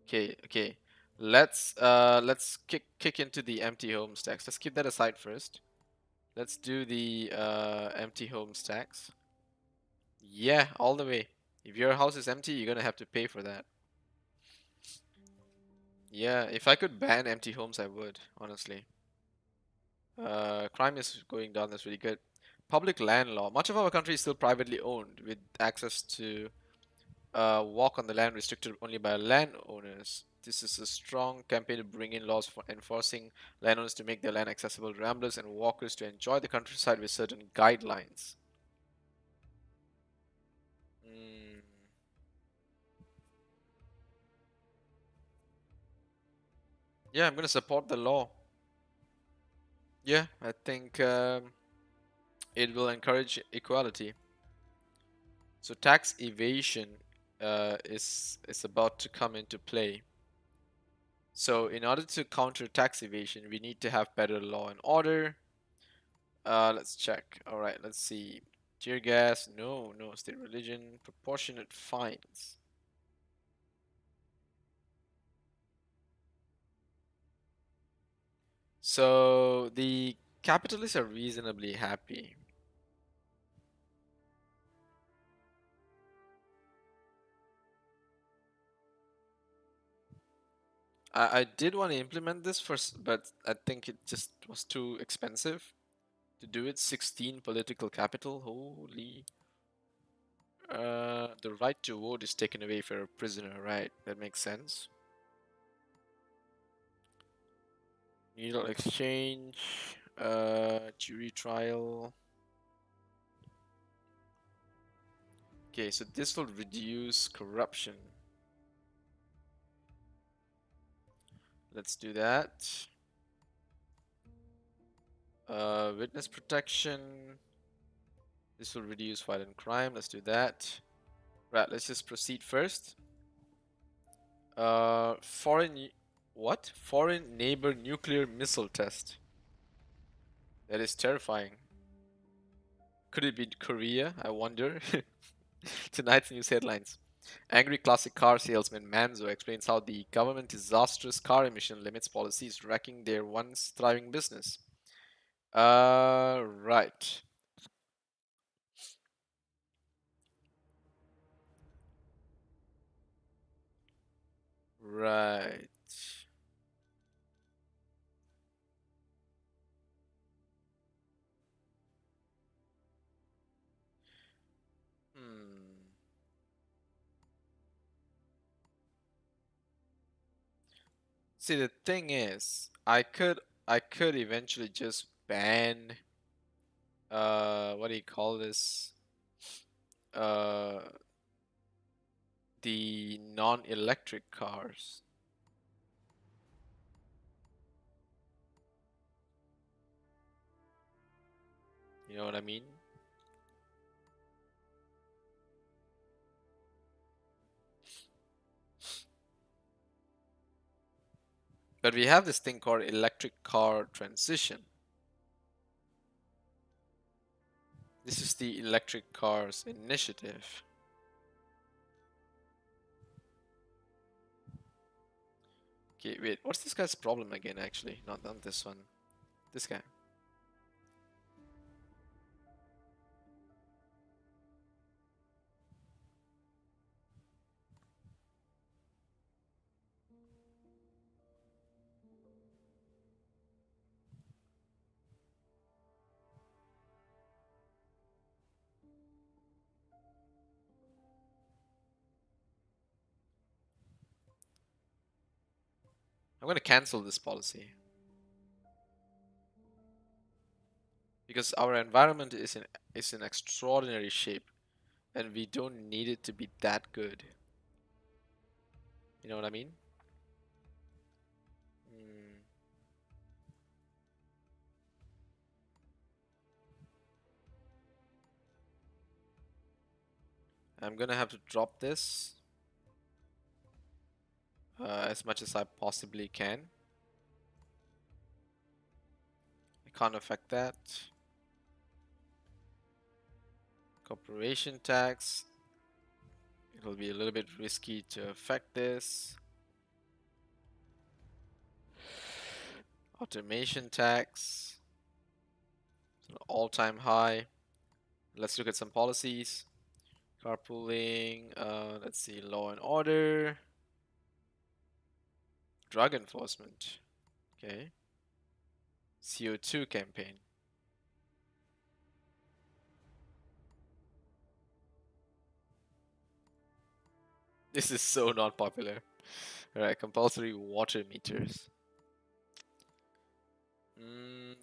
Okay, okay. Let's kick into the empty homes tax. Let's keep that aside first. Let's do the empty homes tax. Yeah, all the way. If your house is empty, you're gonna have to pay for that. Yeah, if I could ban empty homes, I would, honestly. Crime is going down, that's really good. Public land law. Much of our country is still privately owned, with access to walk on the land restricted only by landowners. This is a strong campaign to bring in laws for enforcing landowners to make their land accessible to ramblers and walkers to enjoy the countryside with certain guidelines. Mm, yeah, I'm gonna support the law. Yeah, I think it will encourage equality. So tax evasion is about to come into play. So in order to counter tax evasion, we need to have better law and order. Let's check. All right, let's see. Tear gas, no, no. State religion, proportionate fines. So the capitalists are reasonably happy. I did want to implement this first, but I think it just was too expensive to do it. 16 political capital. Holy. The right to vote is taken away for a prisoner, right? That makes sense. Needle exchange, jury trial. Okay, so this will reduce corruption. Let's do that. Witness protection. This will reduce violent crime. Let's do that. Right, let's just proceed first. Foreign what? Foreign neighbor nuclear missile test. That is terrifying. Could it be Korea? I wonder. Tonight's news headlines. Angry classic car salesman Manzo explains how the government disastrous car emission limits policy is wrecking their once thriving business. Right. Right. Hmm. See, the thing is, I could eventually just ban what do you call this? Uh the non-electric cars. You know what I mean? But we have this thing called electric car transition. This is the electric cars initiative. Okay, wait, what's this guy's problem again, actually? Not this one. This guy. I'm gonna cancel this policy. Because our environment is in extraordinary shape, and we don't need it to be that good. You know what I mean? Mm, I'm gonna have to drop this as much as I possibly can. I can't affect that. Corporation tax. It'll be a little bit risky to affect this. Automation tax. All-time high. Let's look at some policies. Carpooling. Let's see. Law and order. Drug enforcement. Okay. CO2 campaign. This is so not popular. Alright, compulsory water meters.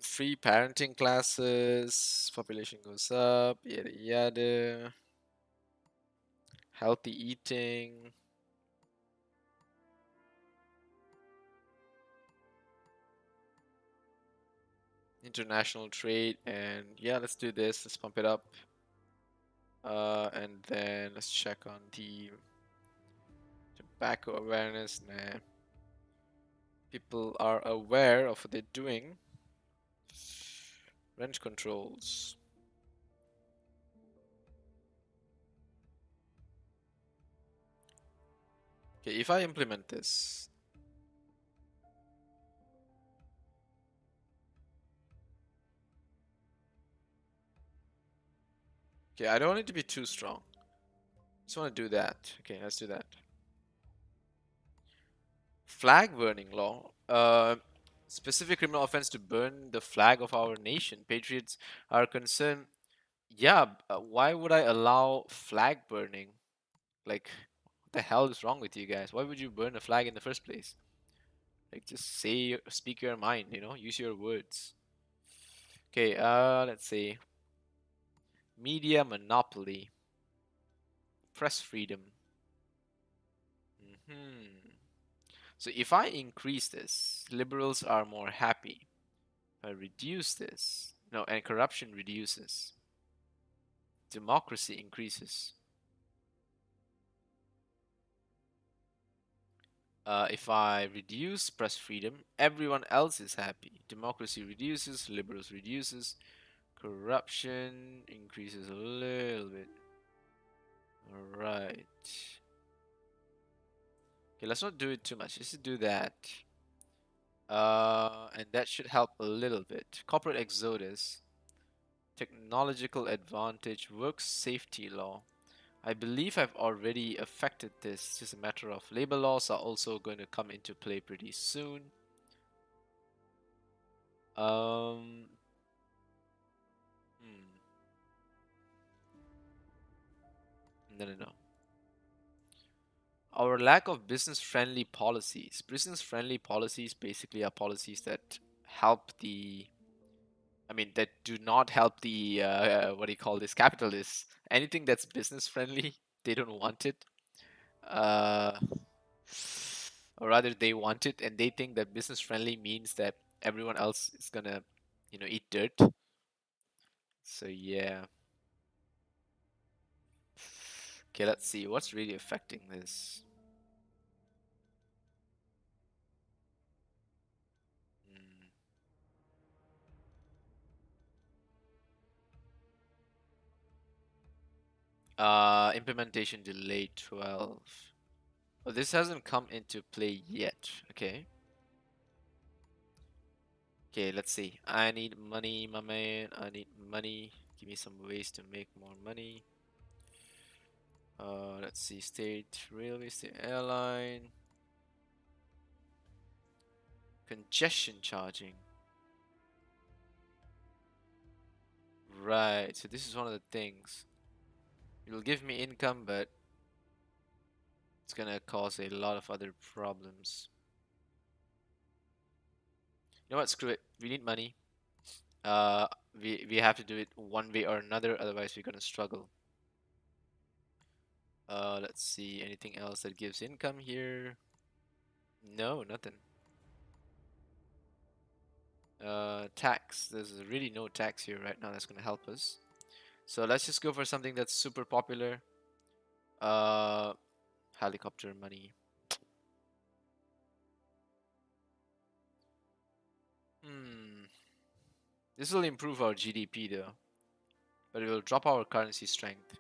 Free parenting classes. Population goes up. Yada yada. Healthy eating. International trade. And yeah, let's do this. Let's pump it up. And then let's check on the tobacco awareness. Nah. People are aware of what they're doing. Rent controls. Okay, if I implement this, okay, I don't want it to be too strong. Just want to do that. Okay, let's do that. Flag burning law. Specific criminal offense to burn the flag of our nation. Patriots are concerned. Yeah, why would I allow flag burning? Like, what the hell is wrong with you guys? Why would you burn a flag in the first place? Like, just speak your mind, use your words. Okay, let's see. Media monopoly. Press freedom. So if I increase this, liberals are more happy. If I reduce this, no, and corruption reduces. Democracy increases. If I reduce press freedom, everyone else is happy. Democracy reduces, liberals reduces, corruption increases a little bit. Alright. Okay, let's not do it too much. Let's do that. And that should help a little bit. Corporate exodus, technological advantage, work safety law. I believe I've already affected this. It's just a matter of labor laws are also going to come into play pretty soon. Um, hmm. No. Our lack of business-friendly policies. Business-friendly policies basically are policies that help the, I mean, that do not help the, what do you call this, capitalists. Anything that's business-friendly, they don't want it. Uh, or rather, they want it, and they think that business-friendly means that everyone else is gonna, eat dirt. So yeah. Okay, let's see what's really affecting this. Hmm. Implementation delay 12. Oh, this hasn't come into play yet. Okay. Okay, let's see. I need money, my man. I need money. Give me some ways to make more money. Let's see. State railway, state airline. Congestion charging. Right. So this is one of the things. It'll give me income, but it's gonna cause a lot of other problems. You know what? Screw it. We need money. Uh, we have to do it one way or another. Otherwise, we're gonna struggle. Let's see. Anything else that gives income here? No, nothing. Tax. There's really no tax here right now that's gonna help us. So let's just go for something that's super popular. Uh, Helicopter money. Hmm. This will improve our GDP though, but it will drop our currency strength.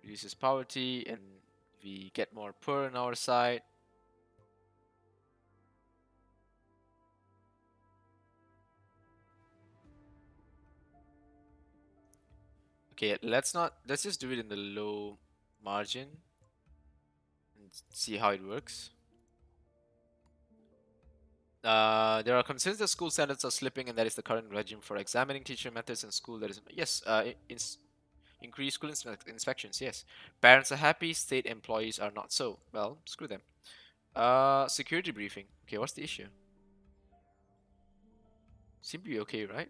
Reduces poverty, and we get more poor on our side. Okay, let's just do it in the low margin and see how it works. There are concerns that school standards are slipping, and that is the current regime for examining teacher methods in school. That is yes, increase school inspections. Yes, parents are happy. State employees are not so. Well, screw them. Security briefing. Okay, what's the issue? Seem to be okay, right?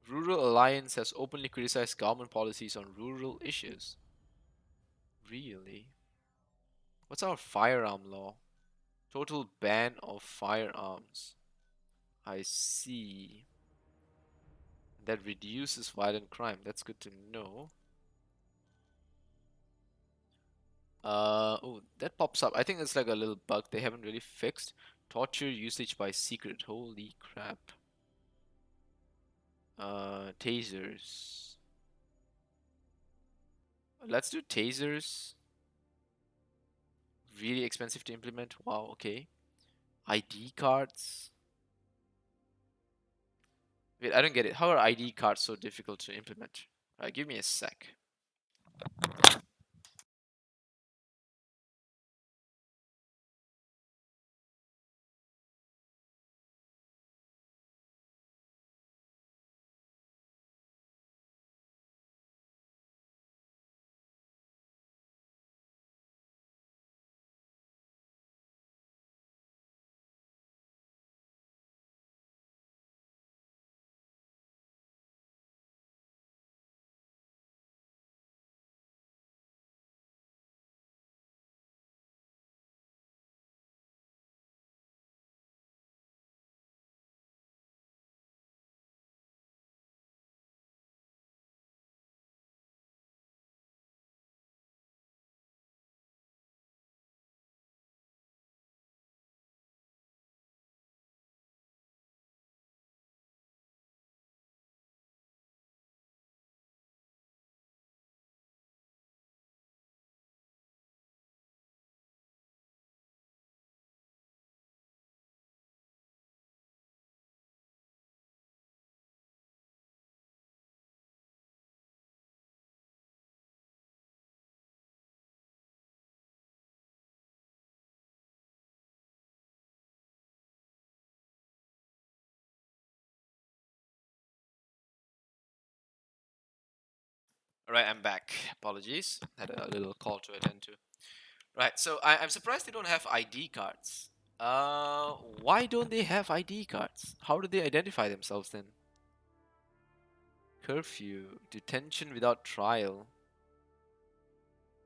Rural Alliance has openly criticized government policies on rural issues. Really? What's our firearm law? Total ban of firearms. I see. That reduces violent crime. That's good to know. Oh, that pops up. I think it's like a little bug they haven't really fixed. Torture usage by secret. Holy crap. Tasers. Let's do tasers. Really expensive to implement. Wow, okay. ID cards. Wait, I don't get it. How are ID cards so difficult to implement? Give me a sec. All right, I'm back. Apologies. Had a little call to attend to. Right, so I'm surprised they don't have ID cards. Why don't they have ID cards? How do they identify themselves then? Curfew, detention without trial.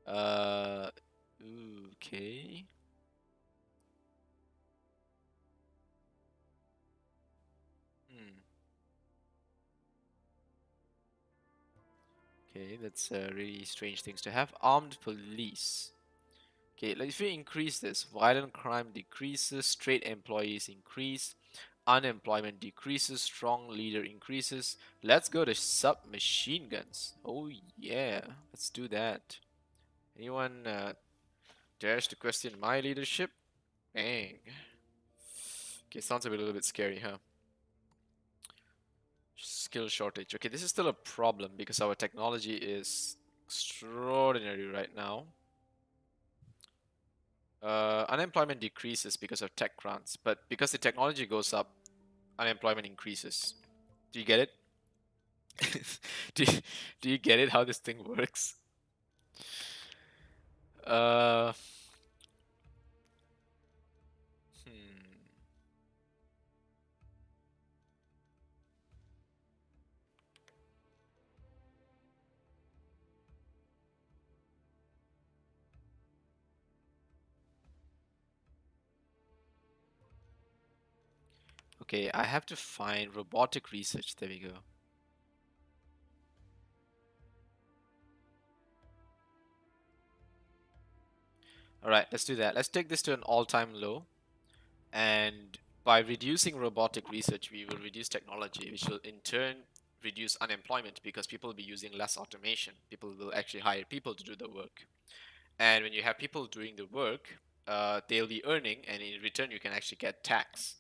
Uh, okay. Hmm. Okay, that's really strange things to have. Armed police. Okay, like if we increase this, violent crime decreases, straight employees increase, unemployment decreases, strong leader increases. Let's go to submachine guns. Oh yeah, let's do that. Anyone dares to question my leadership? Bang. Okay, sounds a little bit scary, huh? Skill shortage. Okay, this is still a problem because our technology is extraordinary right now. Unemployment decreases because of tech grants, but because the technology goes up, unemployment increases. Do you get it? do, you, do you get it how this thing works? Uh, hmm. Okay, I have to find robotic research. There we go. All right, let's do that. Let's take this to an all-time low. And by reducing robotic research, we will reduce technology, which will in turn reduce unemployment because people will be using less automation. People will actually hire people to do the work. And when you have people doing the work, they'll be earning, and in return, you can actually get tax.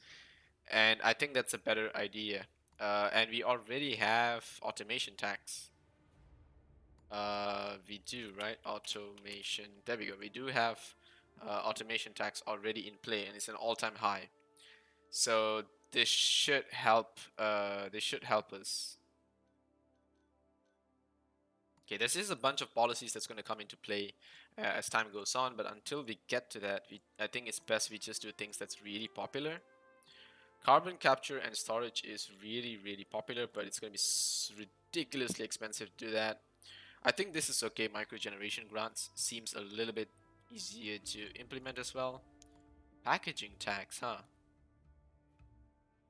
And I think that's a better idea. And we already have automation tax. We do, right? Automation. There we go. We do have automation tax already in play, and it's an all-time high. So this should help. This should help us. Okay, this is a bunch of policies that's going to come into play as time goes on. But until we get to that, I think it's best we just do things that's really popular. Carbon capture and storage is really, really popular, but it's going to be ridiculously expensive to do that. I think this is okay. Microgeneration grants seems a little bit easier to implement as well. Packaging tax, huh?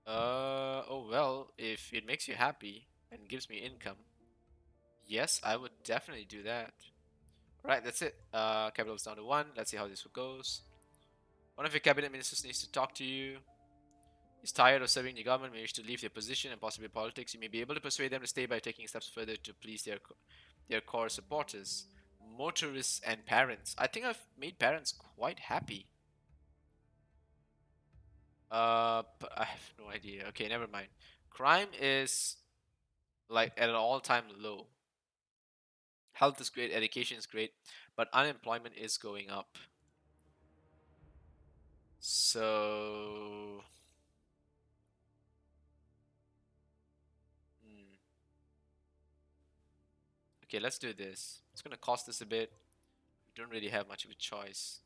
Oh well, if it makes you happy and gives me income, yes, I would definitely do that. Right, that's it. Capital is down to 1. Let's see how this goes. One of your cabinet ministers needs to talk to you. Is tired of serving the government, may wish to leave their position and possibly politics. You may be able to persuade them to stay by taking steps further to please their core supporters, motorists, and parents. I think I've made parents quite happy. But I have no idea. Okay, never mind. Crime is like at an all-time low. Health is great, education is great, but unemployment is going up. So, hmm, okay, let's do this. It's gonna cost us a bit. We don't really have much of a choice.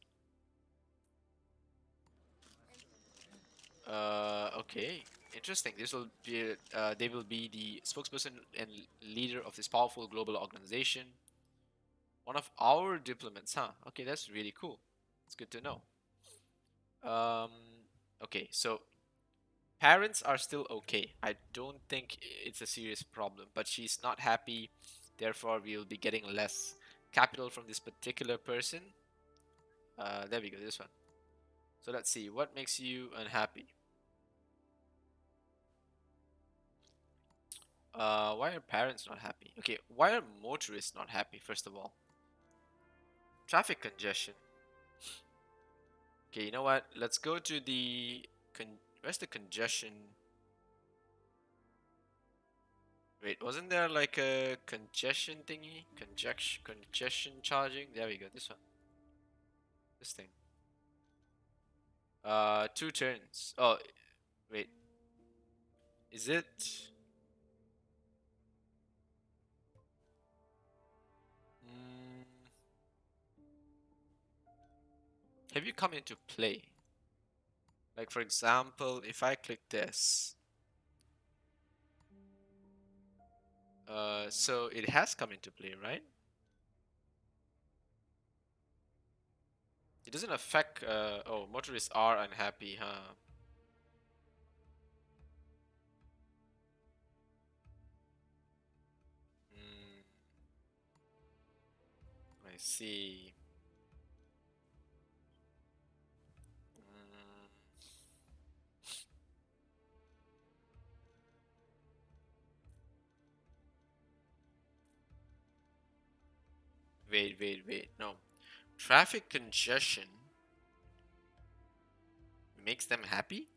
Okay, interesting. This will be they will be the spokesperson and leader of this powerful global organization. One of our diplomats, huh? Okay, that's really cool. It's good to know. Um, okay, so parents are still okay. I don't think it's a serious problem, but she's not happy. Therefore, we'll be getting less capital from this particular person. There we go, this one. So let's see, what makes you unhappy? Why are parents not happy? Okay, why are motorists not happy, first of all? Traffic congestion. Okay, you know what? Let's go to the where's the congestion? Wait, wasn't there like a congestion thingy? Congestion charging? There we go, this one. This thing. 2 turns. Oh, wait. Is it? Mm, have you come into play? Like for example, if I click this, so it has come into play, right? It doesn't affect. Oh, motorists are unhappy, huh? Mm, I see. Mm, wait. No, traffic congestion makes them happy.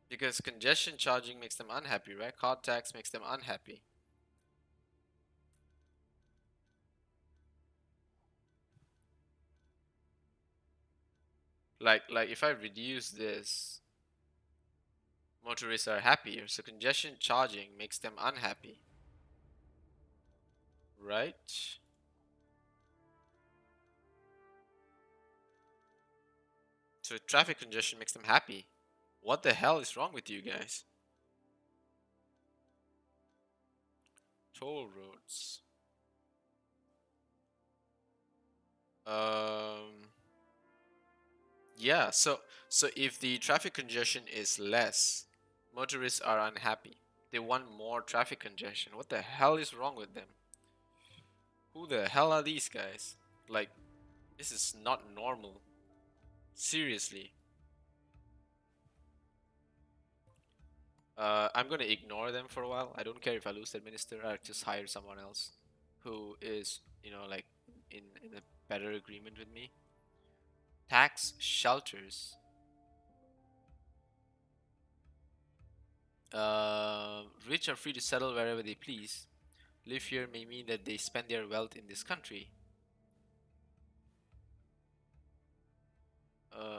Because congestion charging makes them unhappy, right? Card tax makes them unhappy. Like if I reduce this, motorists are happier. So congestion charging makes them unhappy, right? So traffic congestion makes them happy. What the hell is wrong with you guys? Toll roads. Um, yeah, so if the traffic congestion is less, motorists are unhappy. They want more traffic congestion. What the hell is wrong with them? Who the hell are these guys? Like, this is not normal. Seriously. I'm gonna ignore them for a while. I don't care if I lose that minister. I'll just hire someone else who is, like in a better agreement with me. Tax shelters. Rich are free to settle wherever they please. Live here may mean that they spend their wealth in this country.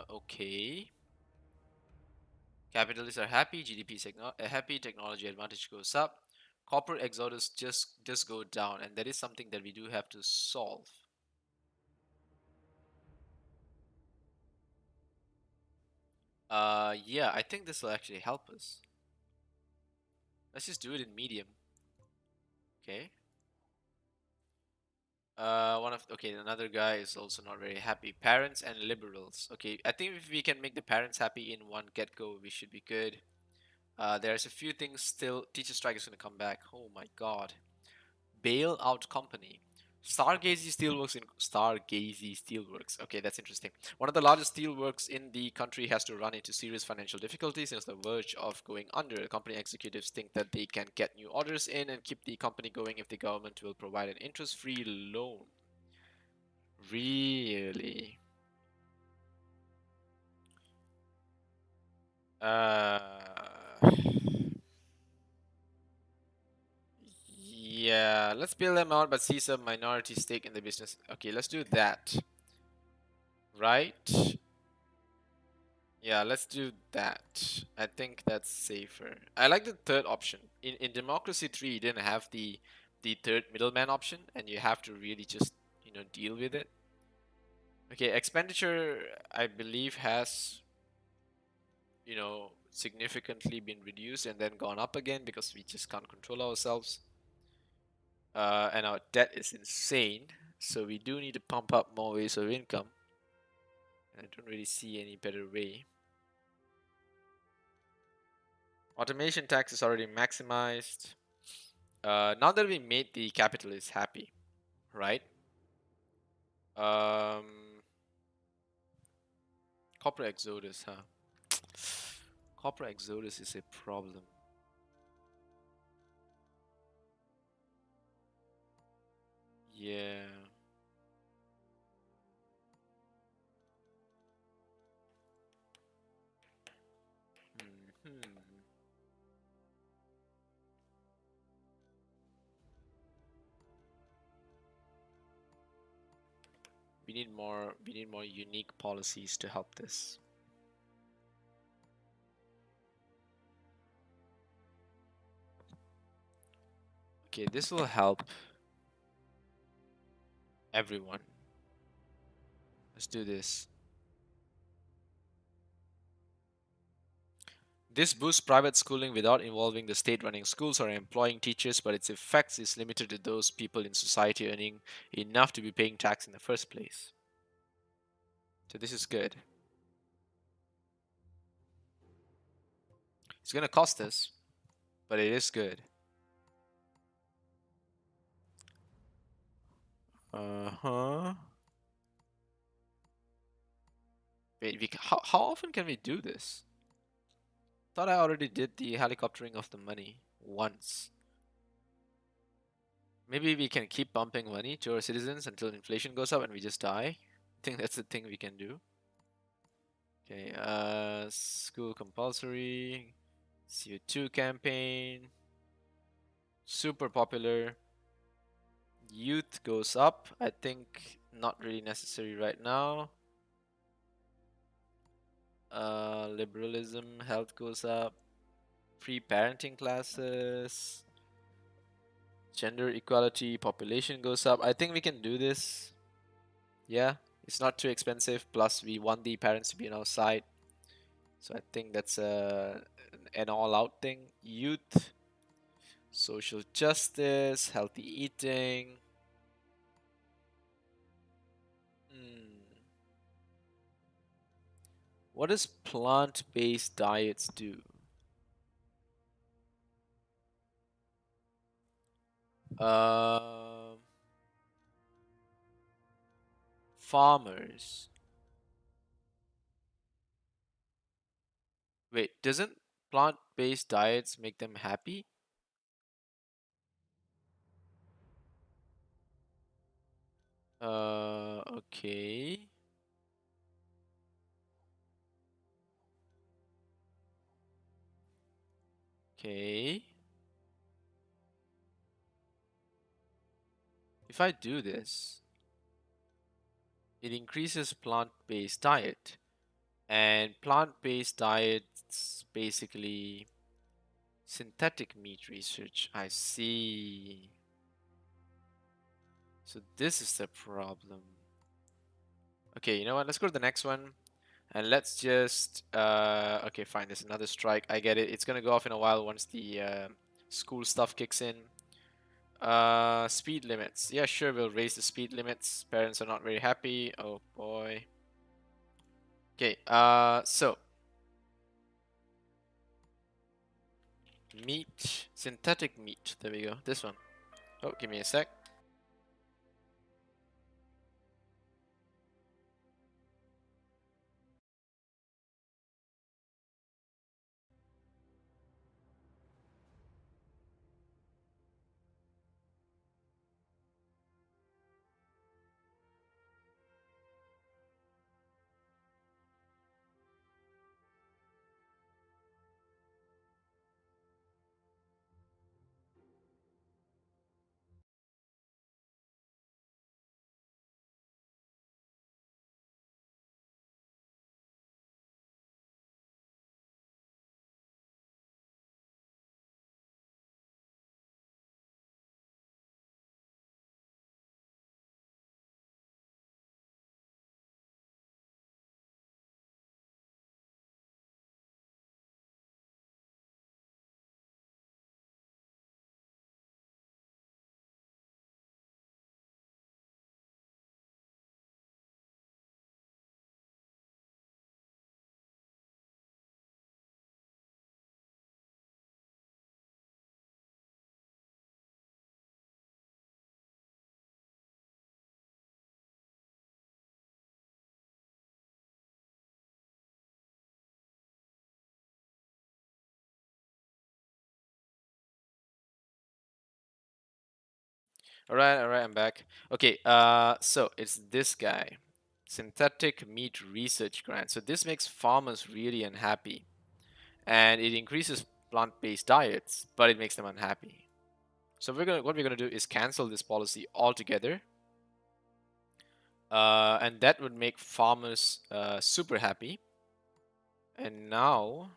Okay. Capitalists are happy, GDP is happy, technology advantage goes up. Corporate exodus just go down, and that is something that we do have to solve. Yeah, I think this will actually help us. Let's just do it in medium. Okay. Okay, another guy is also not very happy. Parents and liberals. Okay, I think if we can make the parents happy in one get-go, we should be good. There's a few things still. Teacher strike is gonna come back. Oh my god. Bailout company. Stargazy Steelworks. Okay, that's interesting. One of the largest steelworks in the country has to run into serious financial difficulties and is on the verge of going under. The company executives think that they can get new orders in and keep the company going if the government will provide an interest-free loan. Really? Uh, yeah, let's bail them out, but see some minority stake in the business. Okay, let's do that. Right? Yeah, let's do that. I think that's safer. I like the third option. In Democracy 3, you didn't have the third middleman option, and you have to really just, deal with it. Okay, expenditure, I believe, has, significantly been reduced and then gone up again because we just can't control ourselves. And our debt is insane, so we do need to pump up more ways of income. And I don't really see any better way. Automation tax is already maximized. Now that we made the capitalists happy, right? Um, Corporate exodus, huh? Corporate exodus is a problem. Yeah. Hmm. We need more unique policies to help this. Okay, this will help everyone. Let's do this. This boosts private schooling without involving the state running schools or employing teachers, but its effects is limited to those people in society earning enough to be paying tax in the first place. So this is good. It's gonna cost us, but it is good. Uh-huh. Wait, how often can we do this? Thought I already did the helicoptering of the money once. Maybe we can keep pumping money to our citizens until inflation goes up and we just die. I think that's the thing we can do. Okay, school compulsory. CO2 campaign, super popular. Youth goes up. I think not really necessary right now. Liberalism, health goes up. Free parenting classes, gender equality, population goes up. I think we can do this. Yeah, it's not too expensive. Plus, we want the parents to be on our side. So I think that's an all-out thing. Youth, social justice, healthy eating. Hmm. What does plant-based diets do? Um, Farmers. Wait, doesn't plant-based diets make them happy? Okay. Okay. If I do this, it increases plant-based diet. And plant-based diets basically synthetic meat research. I see. So this is the problem. Okay, you know what? Let's go to the next one. And let's just okay, fine, there's another strike. I get it. It's gonna go off in a while once the school stuff kicks in. Speed limits. Yeah, sure, we'll raise the speed limits. Parents are not very happy. Oh boy. Okay, so meat, synthetic meat. There we go. This one. Oh, give me a sec. All right, I'm back. Okay, so it's this guy, synthetic meat research grant. So this makes farmers really unhappy, and it increases plant-based diets, but it makes them unhappy. So what we're gonna do is cancel this policy altogether, and that would make farmers super happy. And now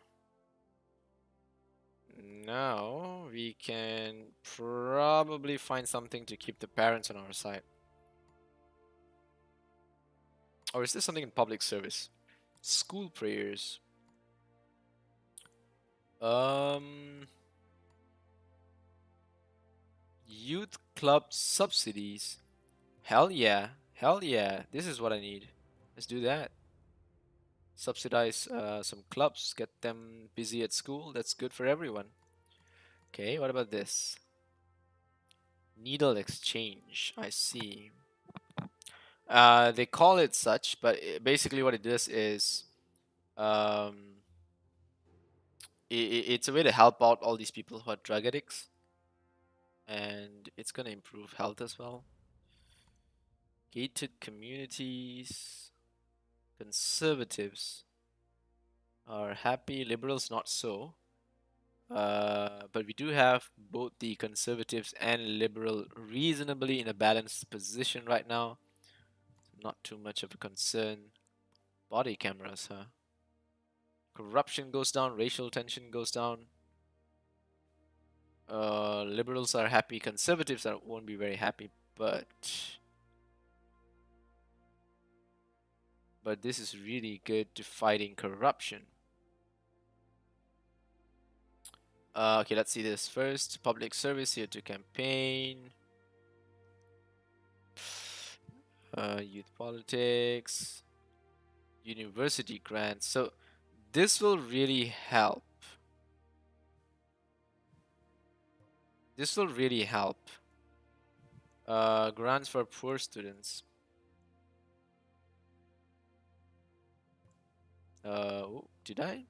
we can probably find something to keep the parents on our side. Or is this something in public service? School prayers. Um, Youth club subsidies. Hell yeah. Hell yeah. This is what I need. Let's do that. Subsidize some clubs, get them busy at school. That's good for everyone. Okay, what about this? Needle exchange. I see. They call it such, but basically what it does is um, it's a way to help out all these people who are drug addicts, and it's gonna improve health as well. Gated communities, conservatives are happy, liberals not so. But we do have both the conservatives and liberal reasonably in a balanced position right now. Not too much of a concern. Body cameras, huh? Corruption goes down, racial tension goes down. Liberals are happy, conservatives won't be very happy, but this is really good to fighting corruption. Okay, let's see this first. Public service here to campaign. Youth politics. University grants. So this will really help. This will really help. Grants for poor students. Did I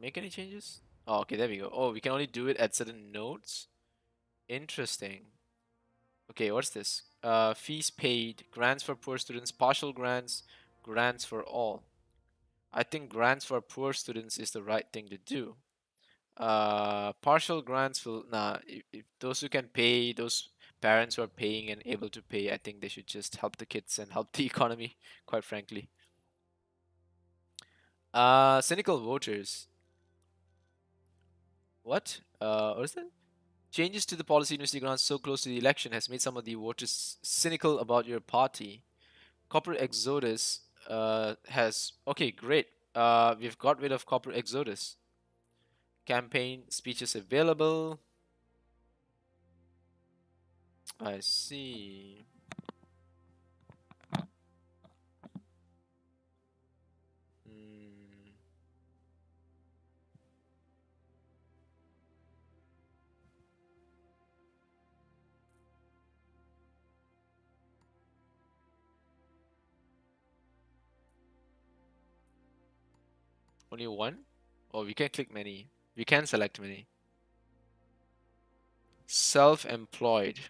make any changes? Oh, okay, there we go. Oh, we can only do it at certain nodes. Interesting. Okay, what's this? Fees paid, grants for poor students, partial grants, grants for all. I think grants for poor students is the right thing to do. Partial grants will, nah, if those who can pay, those parents who are paying and able to pay, I think they should just help the kids and help the economy, quite frankly. Cynical voters. What is that? Changes to the policy university grants so close to the election has made some of the voters cynical about your party. Corporate exodus has okay, great. We've got rid of corporate exodus. Campaign speeches available. I see. Hmm. Only one? Oh, we can click many. We can select many. Self-employed.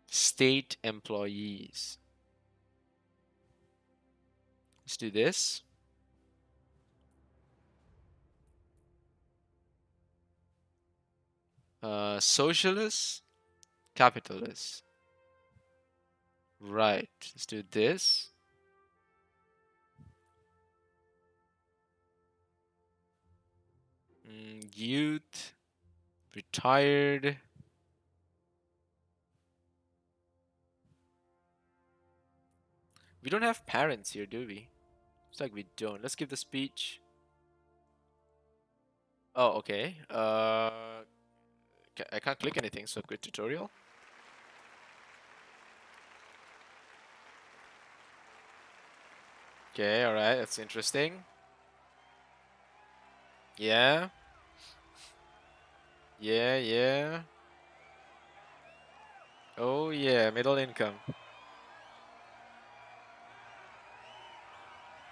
State employees. Let's do this. Socialists, capitalists. Right. Let's do this. Youth, retired. We don't have parents here, do we? Looks like we don't. Let's give the speech. Oh, okay. I can't click anything, so quit tutorial. Okay, alright, that's interesting. Yeah. Yeah, yeah. Oh yeah, middle income.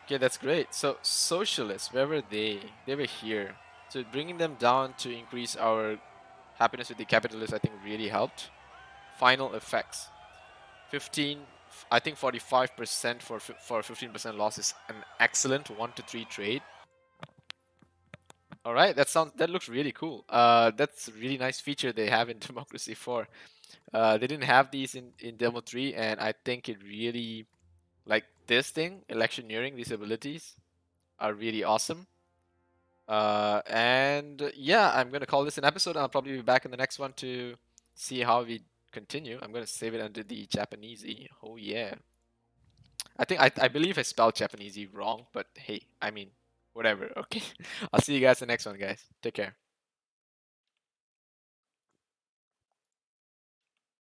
Okay, that's great. So socialists, where were they? They were here. So bringing them down to increase our happiness with the capitalists, I think really helped. Final effects. 15, I think 45% for 15% loss is an excellent 1 to 3 trade. All right, that looks really cool. That's a really nice feature they have in Democracy 4. They didn't have these in Demo 3, and I think it really, like this thing, electioneering, these abilities are really awesome. And yeah, I'm gonna call this an episode. I'll probably be back in the next one to see how we continue. I'm gonna save it under the Japanesey. Oh yeah. I believe I spelled Japanesey wrong, but hey, I mean, whatever. Okay. I'll see you guys in the next one, guys. Take care.